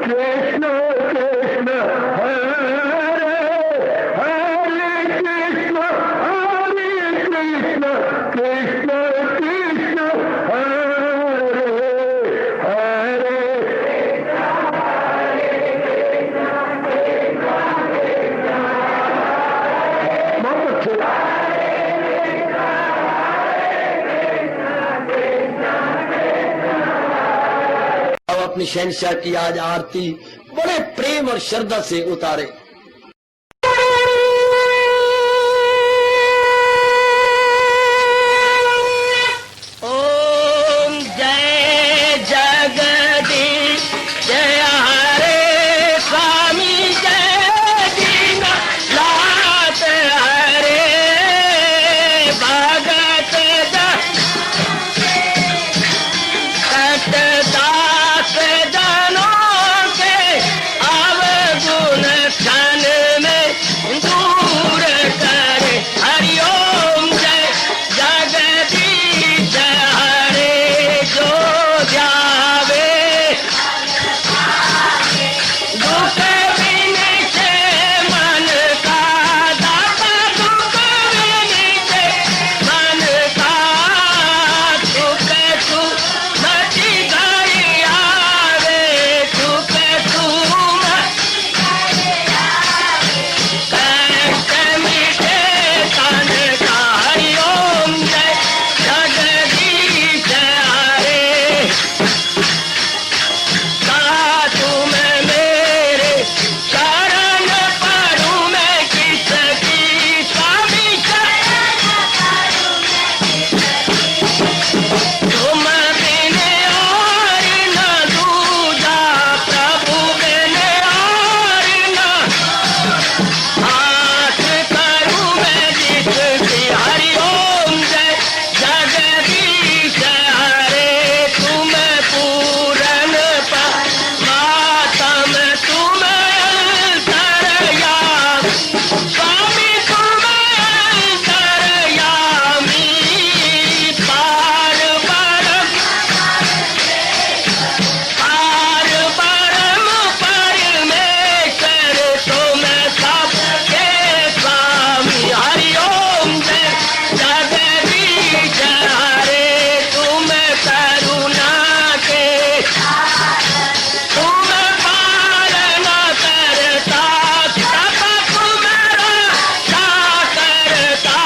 कृष्ण कृष्ण हरे हरे कृष्ण कृष्ण कृष्ण कृष्ण हरे हरे बहुत अच्छे। अब अपनी शहंशाह की आज आरती बड़े प्रेम और श्रद्धा से उतारे। ओम जय जगदीश जय हरे स्वामी जय दीनानाथ हरे भगत दास जनों के अवगुण क्षण में दूर करे। हरिओम जय जगदीश हरे जो ध्यावे दुख विनिचे मन का दाता दुख विनिचे मन का सुख तू मची गई आवे सुख तू कष्ट मिटे तन का। हरिओम जय जगदीश हरे कहा तुम मेरे शरण पड़ूं मैं किसकी स्वामी तुम बिन और न दूजा प्रभु बिन और न हाथ करूं मैं जिसकी। हरिओम जय जगदीश हरे तुम पूरन परमात्म तुम अंतर्यामी स्वामी तुम अंतर्यामी पार परम परमेश्वर तुम सबके स्वामी। हरिओम जय जगदीश हरे तुम करुणा के तुम पालन करता सब तुम्हारा करता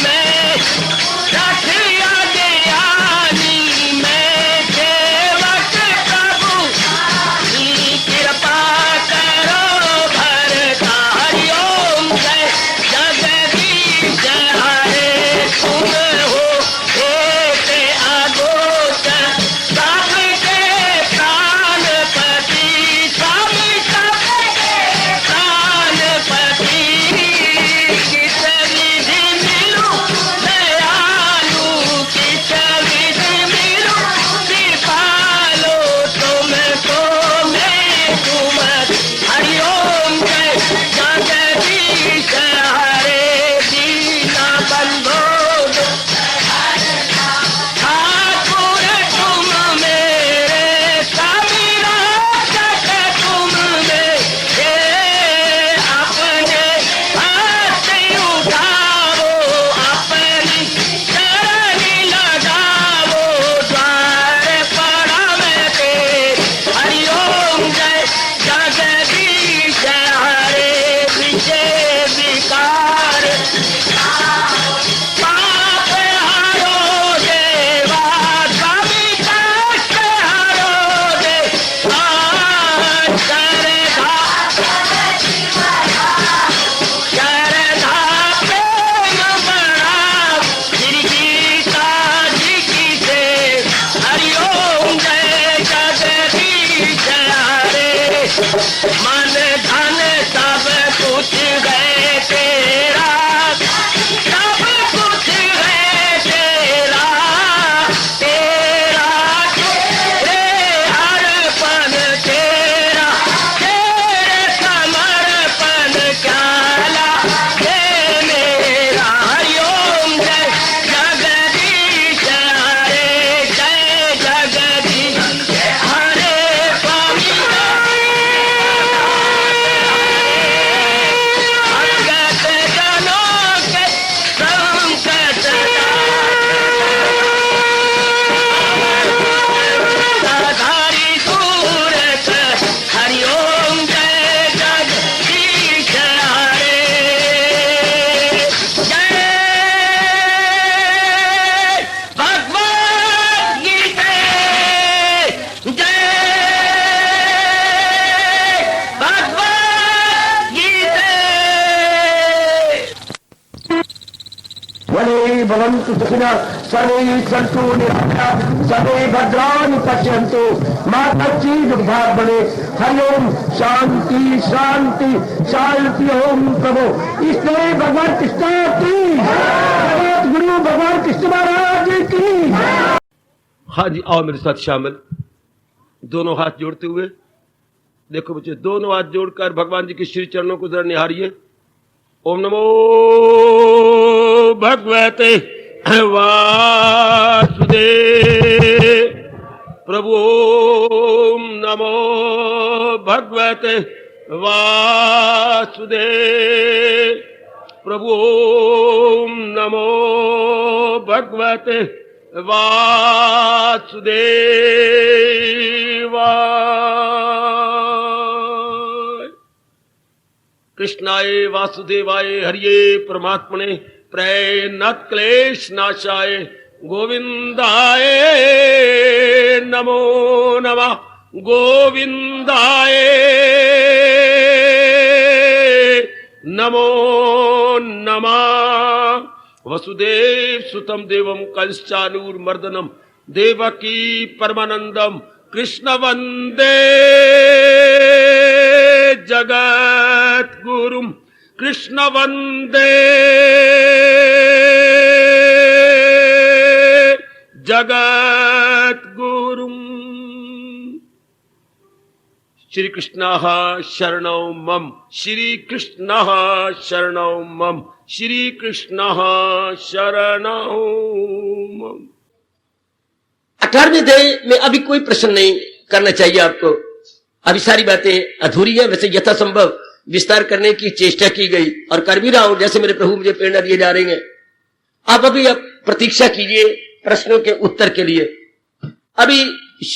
मैं रखिया ज्ञानी मैं सेवक प्रभु की कृपा करो भरता। हरिओम जय जगदीश हरे तुम हो एक अगोचर सबके प्राणपति स्वामी सबके प्राणपति किस विधि मिलूं दयालु किस विधि मिलूं कृपालो तुमको मैं तुम। हरिओम जय जगदीश हरे दीना बंधो ठाकुर तुम मेरे स्वामी रक्षक तुम मेरे अपने हाथ उठाओ अपनी शरण लगाओ द्वार पड़ा मैं तेरे। हरिओम जय जगदीश हरे विजय विकार पाप हरो देवा स्वामी कष्ट हरो देवा श्रद्धा प्रेम बढ़ाओ श्री गीता जी की से। हरिओम जय जगदीश हरे मन धन सब कुछ है तेरा सब कुछ है तेरा तेरा तेरे अर्पण तेरा तेरे समर्पण क्या लागे मेरा। हरिओम जय जगदीश हरे जय जगदीश हरे स्वामी भवन्तु सुखिनः सर्वे सन्तु निरामयाः सर्वे भद्राणि पश्यन्तु मा कश्चित् दुर्भाग् भवेत्। हरि ओम शांति शांति शांति। ओम प्रभु इसलिए भगवान कृष्ण की जगत गुरु भगवान कृष्ण महाराज की। हाँ जी, आओ मेरे साथ शामिल। दोनों हाथ जोड़ते हुए देखो बच्चे, दोनों हाथ जोड़कर भगवान जी के श्री चरणों को जरा निहारिए। ओम नमो भगवते वासुदेव। प्रभु ओम नमो भगवते वासुदेव। प्रभु ओम नमो भगवते वासुदेवाय। कृष्णाय वासुदेवाय हरिये परमात्मने प्रणत क्लेश नाशाय गोविंदाय नमो नमः। गोविंदाय नमो नमः। वसुदेव सुतम देवम कंसचानूरमर्दनम देवकी परमानंदम कृष्ण वंदे जगत गुरुम। कृष्ण वंदे जगत गुरुम। श्री कृष्ण शरणौ मम। श्री कृष्ण शरणौ मम। श्री कृष्ण शरणौ मम। 18वें अध्याय में अभी कोई प्रश्न नहीं करना चाहिए आपको। अभी सारी बातें अधूरी है, वैसे यथासंभव विस्तार करने की चेष्टा की गई और कर भी रहा हूं, जैसे मेरे प्रभु मुझे प्रेरणा दिए जा रही है। आप अभी अब प्रतीक्षा कीजिए प्रश्नों के उत्तर के लिए। अभी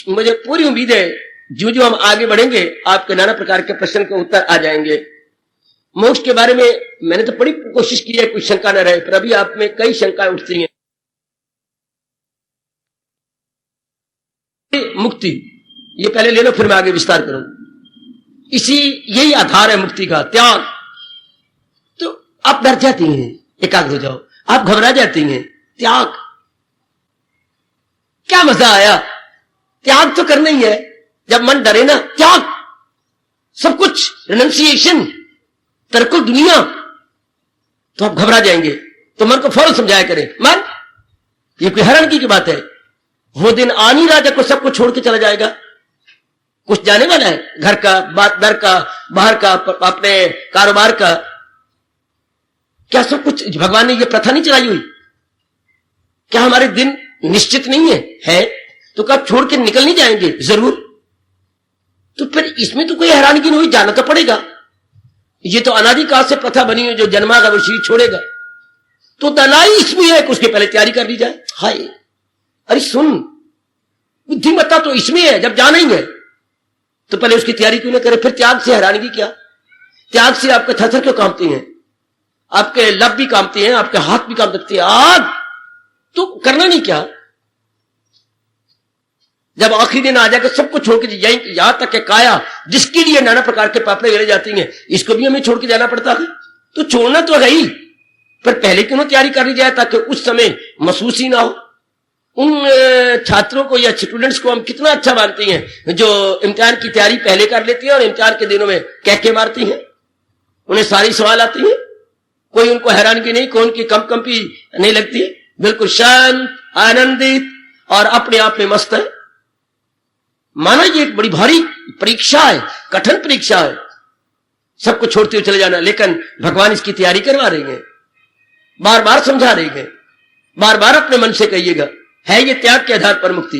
मुझे पूरी उम्मीद है जो जो हम आगे बढ़ेंगे आपके नाना प्रकार के प्रश्न के उत्तर आ जाएंगे। मोक्ष के बारे में मैंने तो बड़ी कोशिश की है कोई शंका न रहे, पर अभी आप में कई शंकाएं उठती हैं। मुक्ति ये पहले ले लो, फिर मैं आगे विस्तार करूं। यही आधार है मुक्ति का, त्याग। तो आप डर जाती हैं, एकाग्र हो जाओ। आप घबरा जाती हैं, त्याग। क्या मजा आया, त्याग तो करना ही है। जब मन डरे ना, त्याग, सब कुछ, रिनंसिएशन, तरकुल दुनिया। तो आप घबरा जाएंगे, तो मन को फौरन समझाया करें, मन ये कोई हैरानगी की बात है। वो दिन आ नहीं रहा जब को सबको छोड़ के चला जाएगा। कुछ जाने वाला है, घर का, दर का, बाहर का, अपने कारोबार का, क्या सब कुछ भगवान ने ये प्रथा नहीं चलाई हुई? क्या हमारे दिन निश्चित नहीं है? तो कब छोड़ के निकल नहीं जाएंगे जरूर? तो फिर इसमें तो कोई हैरानगी नहीं हुई, जाना तो पड़ेगा। ये तो अनादिकाल से प्रथा बनी है, जो जन्मागा वो शरीर छोड़ेगा। तो दलाई इसमें है कि उसके पहले तैयारी कर ली जाए। हाय, अरे सुन, बुद्धिमत्ता तो इसमें है, जब जाना ही है तो पहले उसकी तैयारी क्यों ना करे? फिर त्याग से हैरानगी क्या? त्याग से आपके थरथर क्यों कांपती हैं? आपके लब भी कांपती हैं, आपके हाथ भी कांप सकती है। आग तो करना नहीं क्या? जब आखिरी दिन आ जाकर सबको छोड़ के यहां तक के काया जिसके लिए नाना प्रकार के पापड़े वेले जाती हैं, इसको भी हमें छोड़ के जाना पड़ता है। तो छोड़ना तो है ही, पर पहले क्यों ना तैयारी कर ली जाए, ताकि उस समय महसूस ही ना हो। उन छात्रों को या स्टूडेंट्स को हम कितना अच्छा मानते हैं जो इम्तिहान की तैयारी पहले कर लेती हैं और इम्तिहान के दिनों में कहके मारती हैं। उन्हें सारी सवाल आती है, कोई उनको हैरानगी नहीं, कोई उनकी कंपी नहीं लगती, बिल्कुल शांत, आनंदित और अपने आप में मस्त है। माना ये एक बड़ी भारी परीक्षा है, कठिन परीक्षा है, सबको छोड़ते हुए चले जाना। लेकिन भगवान इसकी तैयारी करवा रही है, बार बार समझा रही है। बार बार अपने मन से कहिएगा, है ये त्याग के आधार पर मुक्ति।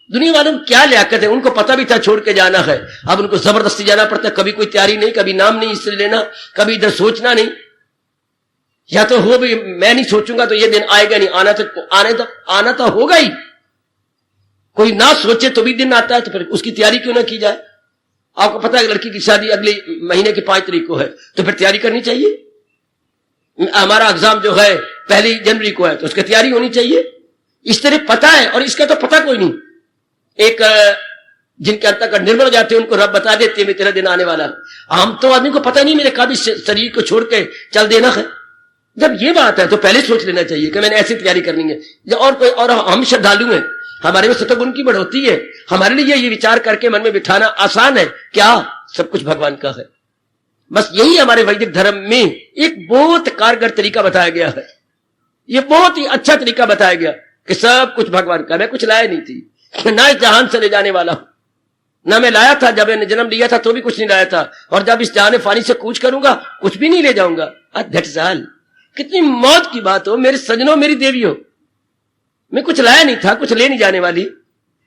दुनिया वालों को क्या लियाकत है, उनको पता भी था छोड़ के जाना है, अब उनको जबरदस्ती जाना पड़ता है। कभी कोई तैयारी नहीं, कभी नाम नहीं इससे लेना, कभी इधर सोचना नहीं। या तो हो भी, मैं नहीं सोचूंगा तो ये दिन आएगा नहीं, आना तो होगा ही। कोई ना सोचे तो भी दिन आता है, तो फिर उसकी तैयारी क्यों ना की जाए? आपको पता है लड़की की शादी अगले महीने की 5 तारीख को है, तो फिर तैयारी करनी चाहिए। हमारा एग्जाम जो है 1 जनवरी को है, तो उसकी तैयारी होनी चाहिए। इस तरह पता है, और इसका तो पता कोई नहीं। एक जिनके अंतःकरण निर्मल हो जाते हैं उनको रब बता देते हैं तेरा दिन आने वाला। आम तो आदमी को पता नहीं, मेरे कभी शरीर को छोड़ के चल देना है। जब ये बात है तो पहले सोच लेना चाहिए कि मैंने ऐसी तैयारी करनी है। और कोई और हम श्रद्धालु हैं, हमारे में सतगुण की बढ़ोतरी है, हमारे लिए ये विचार करके मन में बिठाना आसान है, क्या सब कुछ भगवान का है। बस यही हमारे वैदिक धर्म में एक बहुत कारगर तरीका बताया गया है। ये बहुत ही अच्छा तरीका बताया गया कि सब कुछ भगवान का। मैं कुछ लाया नहीं थी, ना इस जहान से ले जाने वाला हूं, ना मैं लाया था जब मैंने जन्म लिया था तो भी कुछ नहीं लाया था, और जब इस जहान फानी से कूच करूंगा कुछ भी नहीं ले जाऊंगा। That's all. कितनी मौत की बात हो मेरे सजनों, मेरी देवियों, मैं कुछ लाया नहीं था, कुछ ले नहीं जाने वाली,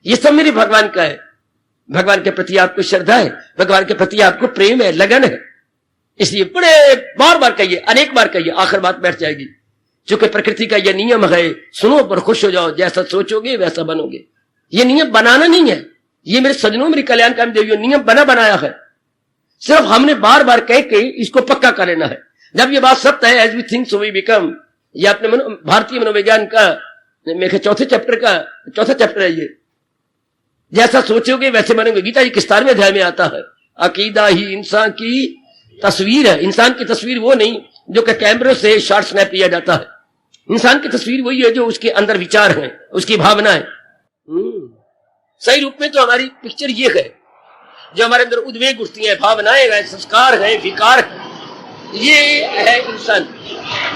ये सब मेरे भगवान का है। भगवान के प्रति आपको श्रद्धा है, भगवान के प्रति आपको प्रेम है, लगन है, इसलिए बड़े बार बार कहिए, अनेक बार कहिए, आखिर बात बैठ जाएगी। क्योंकि प्रकृति का यह नियम है, सुनो पर खुश हो जाओ, जैसा सोचोगे वैसा बनोगे। ये नियम बनाना नहीं है, ये मेरे सजनों, मेरी कल्याणकारी देवियों, नियम बनाया है। सिर्फ हमने बार बार कह के इसको पक्का कर लेना है। जब ये बात सत्य है, as we think so we become, ये अपने भारतीय मनोविज्ञान का मेरे चौथा चैप्टर है ये, जैसा सोचोगे वैसे बनोगे। गीता जी के 17वें अध्याय में आता है, अकीदा ही इंसान की तस्वीर है। इंसान की तस्वीर वो नहीं जो कि कैमरे से शॉट स्नैप लिया जाता है, इंसान की तस्वीर वही है जो उसके अंदर विचार है, उसकी भावना है। सही रूप में तो हमारी पिक्चर ये है, जो हमारे अंदर उद्वेग उठती है, भावनाएं है, संस्कार है, विकार है, ये है इंसान।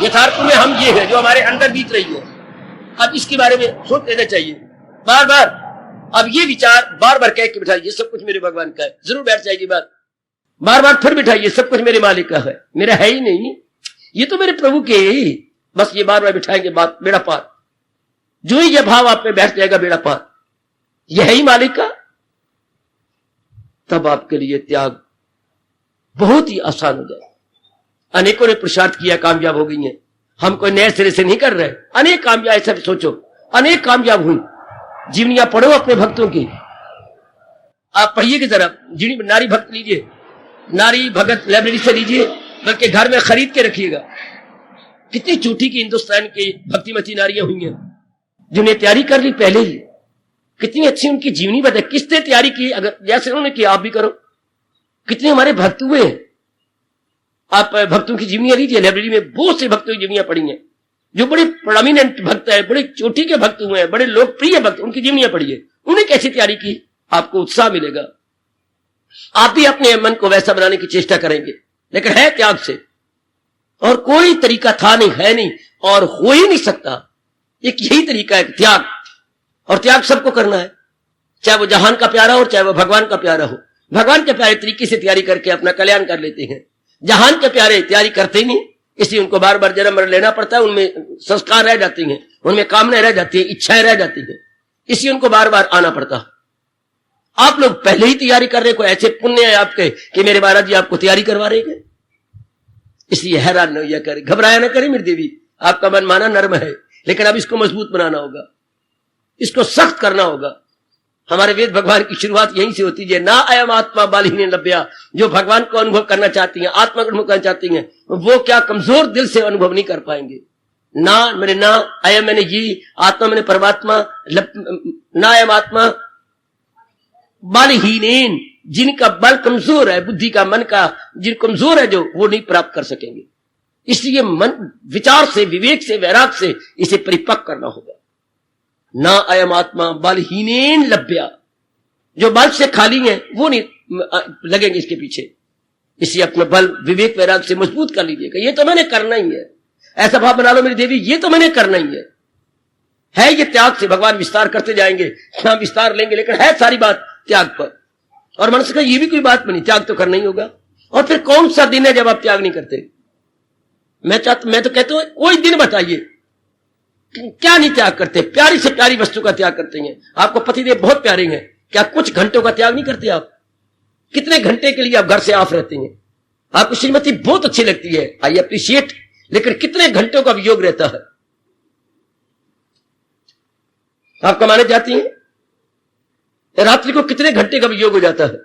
यथार्थ में हम ये है जो हमारे अंदर बीत रही है। अब इसके बारे में सोच लेना चाहिए बार बार। अब ये विचार बार बार कह के बिठाइए, सब कुछ मेरे भगवान का है, जरूर बैठ जाएगी बात। बार बार फिर बिठाइए, सब कुछ मेरे मालिक का है, मेरा है ही नहीं, ये तो मेरे प्रभु के ही। बस ये बार बार बिठाएंगे बात, बेड़ा पार। जो ही यह भाव आप में बैठ जाएगा, बेड़ा पार, यह है ही मालिक का, तब आपके लिए त्याग बहुत ही आसान हो जाएगा। अनेकों ने पुरुषार्थ किया, कामयाब हो गई हैं। हम कोई नए सिरे से नहीं कर रहे, अनेक कामयाब, ऐसा सोचो, अनेक कामयाब हुई। जीवनियां पढ़ो अपने भक्तों की, आप पढ़िए की तरफ। नारी भक्त लीजिए, नारी भगत लाइब्रेरी से लीजिए, बल्कि घर में खरीद के रखिएगा। कितनी चूठी की हिंदुस्तान की भक्तिमती नारियां हुई हैं जिन्हें तैयारी कर ली पहले ही। कितनी अच्छी उनकी जीवनी बताई, किसने तैयारी की, अगर जैसे उन्होंने की आप भी करो। कितने हमारे भक्त हुए, आप भक्तों की जीवनियां लीजिए, लाइब्रेरी में बहुत से भक्तों की जीवनियां पढ़ी हैं, जो बड़े प्रोमिनेंट भक्त है, बड़े चोटी के भक्त हुए हैं, बड़े लोकप्रिय भक्त, उनकी जीवनियां पढ़िए। उन्हें कैसी तैयारी की, आपको उत्साह मिलेगा। आप भी अपने मन को वैसा बनाने की चेष्टा करेंगे, लेकिन है त्याग से। और कोई तरीका था नहीं, है नहीं, और हो ही नहीं सकता। एक यही तरीका है, त्याग। और त्याग सबको करना है, चाहे वो जहान का प्यारा हो, चाहे वो भगवान का प्यारा हो। भगवान के प्यारे तरीके से तैयारी करके अपना कल्याण कर लेते हैं। जहान के प्यारे तैयारी करते नहीं, इसलिए उनको बार बार जन्म लेना पड़ता है, उनमें संस्कार रह जाते हैं, उनमें कामनाएं रह जाती है, इच्छाएं रह जाती हैं, इसलिए उनको बार बार आना पड़ता है। आप लोग पहले ही तैयारी कर रहे, कोई ऐसे पुण्य है आपके कि मेरे महाराज जी आपको तैयारी करवा रहे हैं, इसलिए हैरान न होया करे, घबराया ना करे मेरी देवी। आपका मन माना नर्म है, लेकिन अब इसको मजबूत बनाना होगा, इसको सख्त करना होगा। हमारे वेद भगवान की शुरुआत यहीं से होती है, ना अयम आत्मा बालिहीन लभ्या। जो भगवान को अनुभव करना चाहती हैं, आत्मा को अनुभव करना चाहती हैं, वो क्या कमजोर दिल से अनुभव नहीं कर पाएंगे। ना मैंने ना, अयम मैंने ये, आत्मा मैंने परमात्मा, ना अयम आत्मा बालिहीन, जिनका बल कमजोर है, बुद्धि का, मन का जिन कमजोर है, जो वो नहीं प्राप्त कर सकेंगे। इसलिए मन विचार से, विवेक से, वैराग से इसे परिपक्व करना होगा। ना अयम आत्मा बलहीनेन लभ्या, जो बल से खाली है वो नहीं लगेंगे इसके पीछे। इसलिए अपना बल विवेक वैराग से मजबूत कर लीजिएगा। ये तो मैंने करना ही है, ऐसा भाव बना लो मेरी देवी, ये तो मैंने करना ही है ये त्याग से। भगवान विस्तार करते जाएंगे, हम विस्तार लेंगे, लेकिन है सारी बात त्याग पर। और मनुष्य का ये भी कोई बात नहीं, त्याग तो करना ही होगा। और फिर कौन सा दिन है जब आप त्याग नहीं करते? मैं तो कहता हूं कोई दिन बताइए क्या नहीं त्याग करते, प्यारी से प्यारी वस्तु का त्याग करते हैं। आपको पतिदेव बहुत प्यारे हैं, क्या कुछ घंटों का त्याग नहीं करते आप? कितने घंटे के लिए आप घर से ऑफ रहते हैं? आपको श्रीमती बहुत अच्छी लगती है, आई अप्रिशिएट, लेकिन कितने घंटों का वियोग रहता है? आप कमाने जाती हैं, रात्रि को कितने घंटे का वियोग हो जाता है?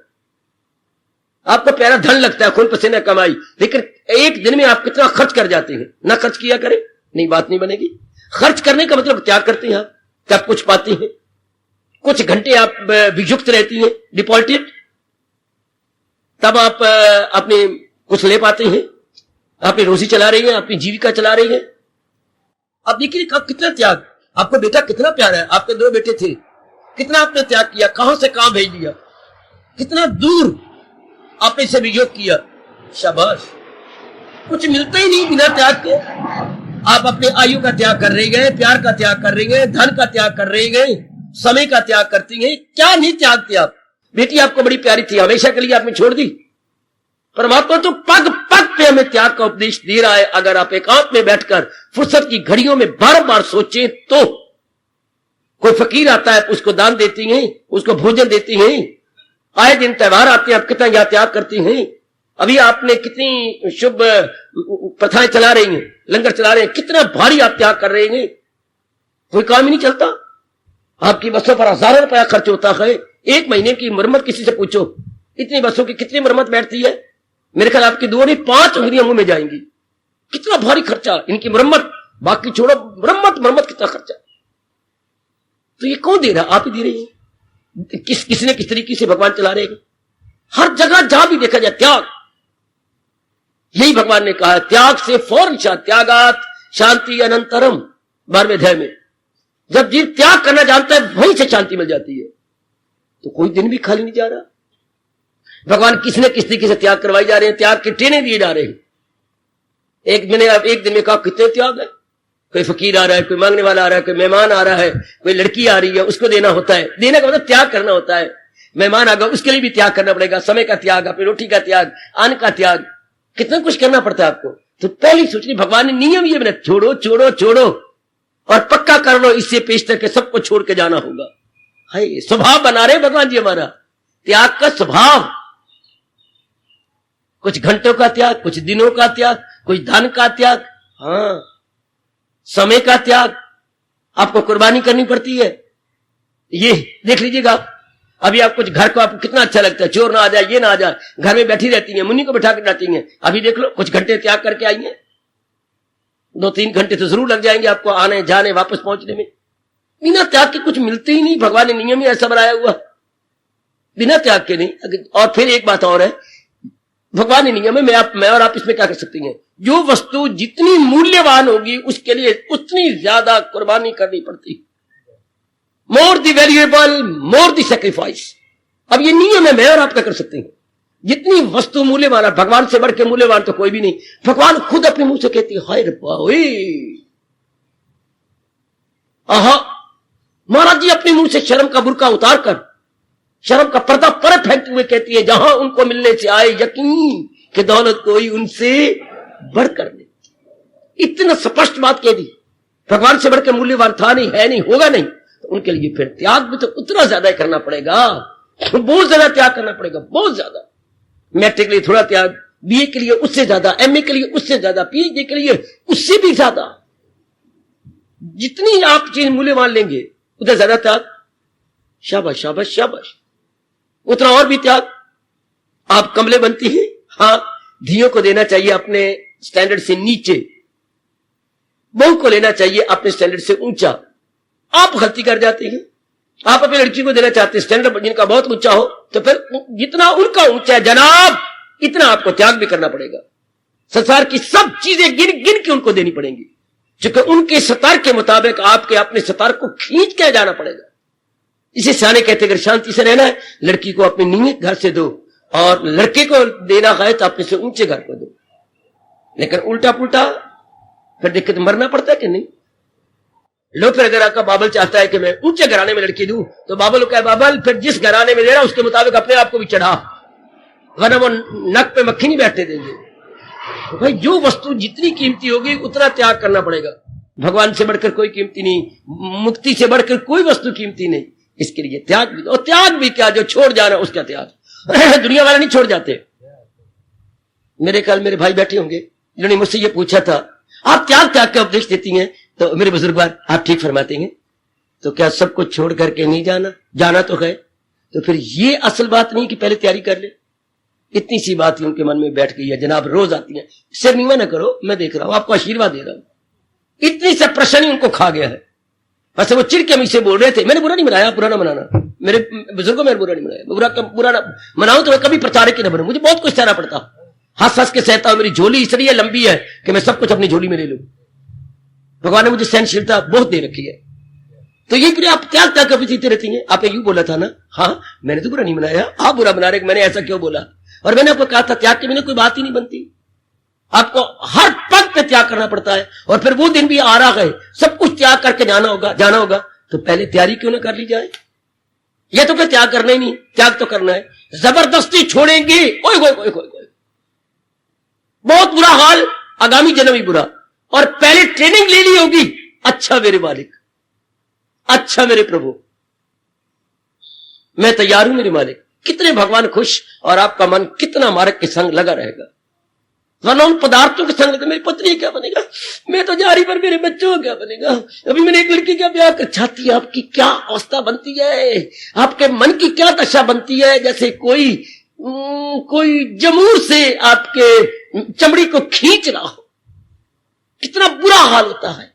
आपको प्यारा धन लगता है, खून पसीना कमाई, लेकिन एक दिन में आप कितना खर्च कर जाते हैं? ना खर्च किया करें, नहीं बात नहीं बनेगी। खर्च करने का मतलब त्याग करते हैं आप, तब कुछ पाते हैं। कुछ घंटे आप वियुक्त रहती हैं, डिपॉल्टेड, तब आप अपने कुछ ले पाते हैं। अपनी रोजी चला रही है, अपनी जीविका चला रही है। अब देखिए कितना त्याग, आपका बेटा कितना प्यारा है, आपके 2 बेटे थे, कितना आपने त्याग किया, कहां से कहां भेज दिया, कितना दूर आपने इसे वियोग किया। शाबाश, कुछ मिलता ही नहीं बिना त्याग के। आप अपने आयु का त्याग कर रहे गए, प्यार का त्याग कर रहे गए, धन का त्याग कर रहे गए, समय का त्याग करती हैं। क्या नहीं त्यागते आप। बेटी आपको बड़ी प्यारी थी, हमेशा के लिए आपने छोड़ दी। परमात्मा तो पग पग पे हमें त्याग का उपदेश दे रहा है। अगर आप एकांत में बैठकर फुर्सत की घड़ियों में बार बार सोचें तो कोई फकीर आता है, उसको दान देती हैं, उसको भोजन देती हैं। आए दिन त्योहार आते हैं, आप कितना यह त्याग करती हैं। अभी आपने कितनी शुभ प्रथाएं चला रही हैं, लंगर चला रहे हैं, कितना भारी आप त्याग कर रहे हैं। कोई काम ही नहीं चलता। आपकी बसों पर हजारों रुपया खर्च होता है। 1 महीने की मरम्मत किसी से पूछो, इतनी बसों की कितनी मरम्मत बैठती है। मेरे ख्याल आपकी 2 नहीं 5 उंगलियां मुंह में जाएंगी। कितना भारी खर्चा इनकी मरम्मत, बाकी छोड़ो मरम्मत कितना खर्चा। तो ये कौन दे रहा? आप ही दे रही है। किसने किस तरीके से भगवान चला रहे हैं। हर जगह जहां भी देखा जाए त्याग। यही भगवान ने कहा, त्याग से फौरन त्यागात शांति अनंतरम, 12वें अध्याय में। जब जीव त्याग करना जानता है वहीं से शांति मिल जाती है। तो कोई दिन भी खाली नहीं जा रहा। भगवान किस न किस तरीके से त्याग करवाई जा रहे हैं, त्याग के ट्रेने दिए जा रहे हैं। एक दिन में कहा कितने त्याग है। कोई फकीर आ रहा है, कोई मांगने वाला आ रहा है, कोई मेहमान आ रहा है, कोई लड़की आ रही है, उसको देना होता है। देने का मतलब त्याग करना होता है। मेहमान आ गया, उसके लिए भी त्याग करना पड़ेगा। समय का त्याग, अपनी रोटी का त्याग, अन्न का त्याग, कितना कुछ करना पड़ता है आपको। तो पहली सोचनी भगवान ने नियम ये बना, छोड़ो छोड़ो छोड़ो और पक्का कर लो, इससे पेश करके सबको छोड़ के जाना होगा। हाय, स्वभाव बना रहे भगवान जी हमारा, त्याग का स्वभाव। कुछ घंटों का त्याग, कुछ दिनों का त्याग, कुछ धन का त्याग, हाँ, समय का त्याग आपको कुर्बानी करनी पड़ती है। ये देख लीजिएगा, अभी आप कुछ घर को आपको कितना अच्छा लगता है, चोर ना आ जाए, ये ना आ जाए, घर में बैठी रहती हैं, मुन्नी को बैठा कर जाती हैं। अभी देख लो, कुछ घंटे त्याग करके आई हैं, 2-3 घंटे तो जरूर लग जाएंगे आपको आने जाने वापस पहुंचने में। बिना त्याग के कुछ मिलते ही नहीं। भगवान ने नियम ही ऐसा बनाया हुआ, बिना त्याग के नहीं। और फिर एक बात और है, भगवान ने नियम है, मैं और आप इसमें क्या कर सकते हैं। जो वस्तु जितनी मूल्यवान होगी उसके लिए उतनी ज्यादा कुर्बानी करनी पड़ती। More the valuable more the sacrifice. अब ये नियम है, मैं और आप क्या कर सकते हैं। जितनी वस्तु मूल्यवान है, भगवान से बढ़ के मूल्यवान तो कोई भी नहीं। भगवान खुद अपने मुंह से कहती है, हाय रब्बा, आहा, महाराज जी अपने मुंह से शर्म का बुर्का उतार कर, शर्म का पर्दा पर फेंकते हुए कहती है, जहां उनको मिलने से आए यकीन कि दौलत कोई उनसे बढ़कर नहीं। इतना स्पष्ट बात कह दी। भगवान से बढ़कर मूल्यवान था नहीं, है नहीं, होगा नहीं। तो उनके लिए फिर त्याग भी तो उतना ज्यादा करना पड़ेगा, बहुत ज्यादा त्याग करना पड़ेगा, बहुत ज्यादा। मैट्रिक के लिए थोड़ा त्याग, बीए के लिए उससे ज्यादा, एमए के लिए उससे ज्यादा, पीएचडी के लिए उससे भी ज्यादा। जितनी आप चीज मूल्यवान लेंगे उतना ज्यादा त्याग। शाबाश शाबाश शाबाश। उतना और भी त्याग। आप कमले बनती हैं, हाँ, धियों को देना चाहिए अपने स्टैंडर्ड से नीचे, बहू को लेना चाहिए अपने स्टैंडर्ड से ऊंचा। आप गलती कर जाते हैं। आप अपनी लड़की को देना चाहते हैं स्टैंडर्ड जिनका बहुत ऊंचा हो, तो फिर जितना उनका ऊंचा है जनाब, इतना आपको त्याग भी करना पड़ेगा। संसार की सब चीजें गिन गिन के उनको देनी पड़ेंगी, क्योंकि उनके सतार के मुताबिक आपके अपने सतार को खींच के जाना पड़ेगा। इसे सियाने कहते अगर शांति से रहना है, लड़की को अपने नियत घर से दो, और लड़के को देना है तो अपने से ऊंचे घर को दो। लेकिन उल्टा पुल्टा फिर देख के तो मरना पड़ता है कि नहीं। लोग फिर अगर आपका बाबल चाहता है कि मैं ऊंचे घराने में लड़की दूं, तो बाबल को बाबल फिर जिस घराने में दे रहा उसके मुताबिक अपने आप को भी चढ़ा, वरना वो नक पे मक्खी नहीं बैठने देंगे। तो भाई जो वस्तु जितनी कीमती होगी उतना त्याग करना पड़ेगा। भगवान से बढ़कर कोई कीमती नहीं, मुक्ति से बढ़कर कोई वस्तु कीमती नहीं। इसके लिए त्याग भी, और त्याग भी क्या, जो छोड़ जाना उसका त्याग। दुनिया वाले नहीं छोड़ जाते। मेरे ख्याल मेरे भाई बैठे होंगे जिन्होंने मुझसे ये पूछा था, आप त्याग त्याग के उपदेश देती हैं, तो मेरे बुजुर्गवार आप ठीक फरमाते हैं, तो क्या सब कुछ छोड़ करके नहीं जाना? जाना तो है, तो फिर ये असल बात नहीं कि पहले तैयारी कर ले। इतनी सी बात ही उनके मन में बैठ गई है। जनाब रोज आती है, सिर नीवा न करो, मैं देख रहा हूं, आपको आशीर्वाद दे रहा हूं। इतनी सा प्रश्न ही उनको खा गया है। बस वो चिढ़ के मुझसे बोल रहे थे, मैंने बुरा नहीं मनाया, बुरा ना मनाना, मेरे बुजुर्गों में बुरा नहीं मनाया, बुरा ना मनाऊं तो मैं कभी प्रचारक ही न बनूं, मुझे बहुत कुछ सहना पड़ता। हंस हंस के सहता हूं, मेरी झोली इसलिए लंबी है कि मैं सब कुछ अपनी झोली में ले लूं। भगवान ने मुझे सहनशीलता बहुत दे रखी है। तो ये पूरे आप त्याग त्याग कभी जीते रहती हैं। आपने यूं बोला था ना, हाँ मैंने तो बुरा नहीं बनाया, आप बुरा बना रहे कि मैंने ऐसा क्यों बोला। और मैंने आपको कहा था त्याग के बिना कोई बात ही नहीं बनती, आपको हर पग पे त्याग करना पड़ता है। और फिर वो दिन भी आ रहा है, सब कुछ त्याग करके जाना होगा। तो पहले तैयारी क्यों ना कर ली जाए। ये तो क्या त्याग करना ही नहीं, त्याग तो करना है। जबरदस्ती छोड़ेंगे, ओए ओए ओए ओए, बहुत बुरा हाल, आगामी जन्म ही बुरा। और पहले ट्रेनिंग ले ली होगी, अच्छा मेरे मालिक, अच्छा मेरे प्रभु, मैं तैयार हूं मेरे मालिक। कितने भगवान खुश और आपका मन कितना मार्ग के संग लगा रहेगा। वरना उन पदार्थों के संग मेरी पत्नी क्या बनेगा, मैं तो जा रही पर मेरे बच्चों का क्या बनेगा। अभी मैंने एक लड़की का ब्याह कर चाहती है, आपकी क्या अवस्था बनती है, आपके मन की क्या दशा बनती है। जैसे कोई जमूर से आपके चमड़ी को खींच रहा हो, कितना बुरा हाल होता है।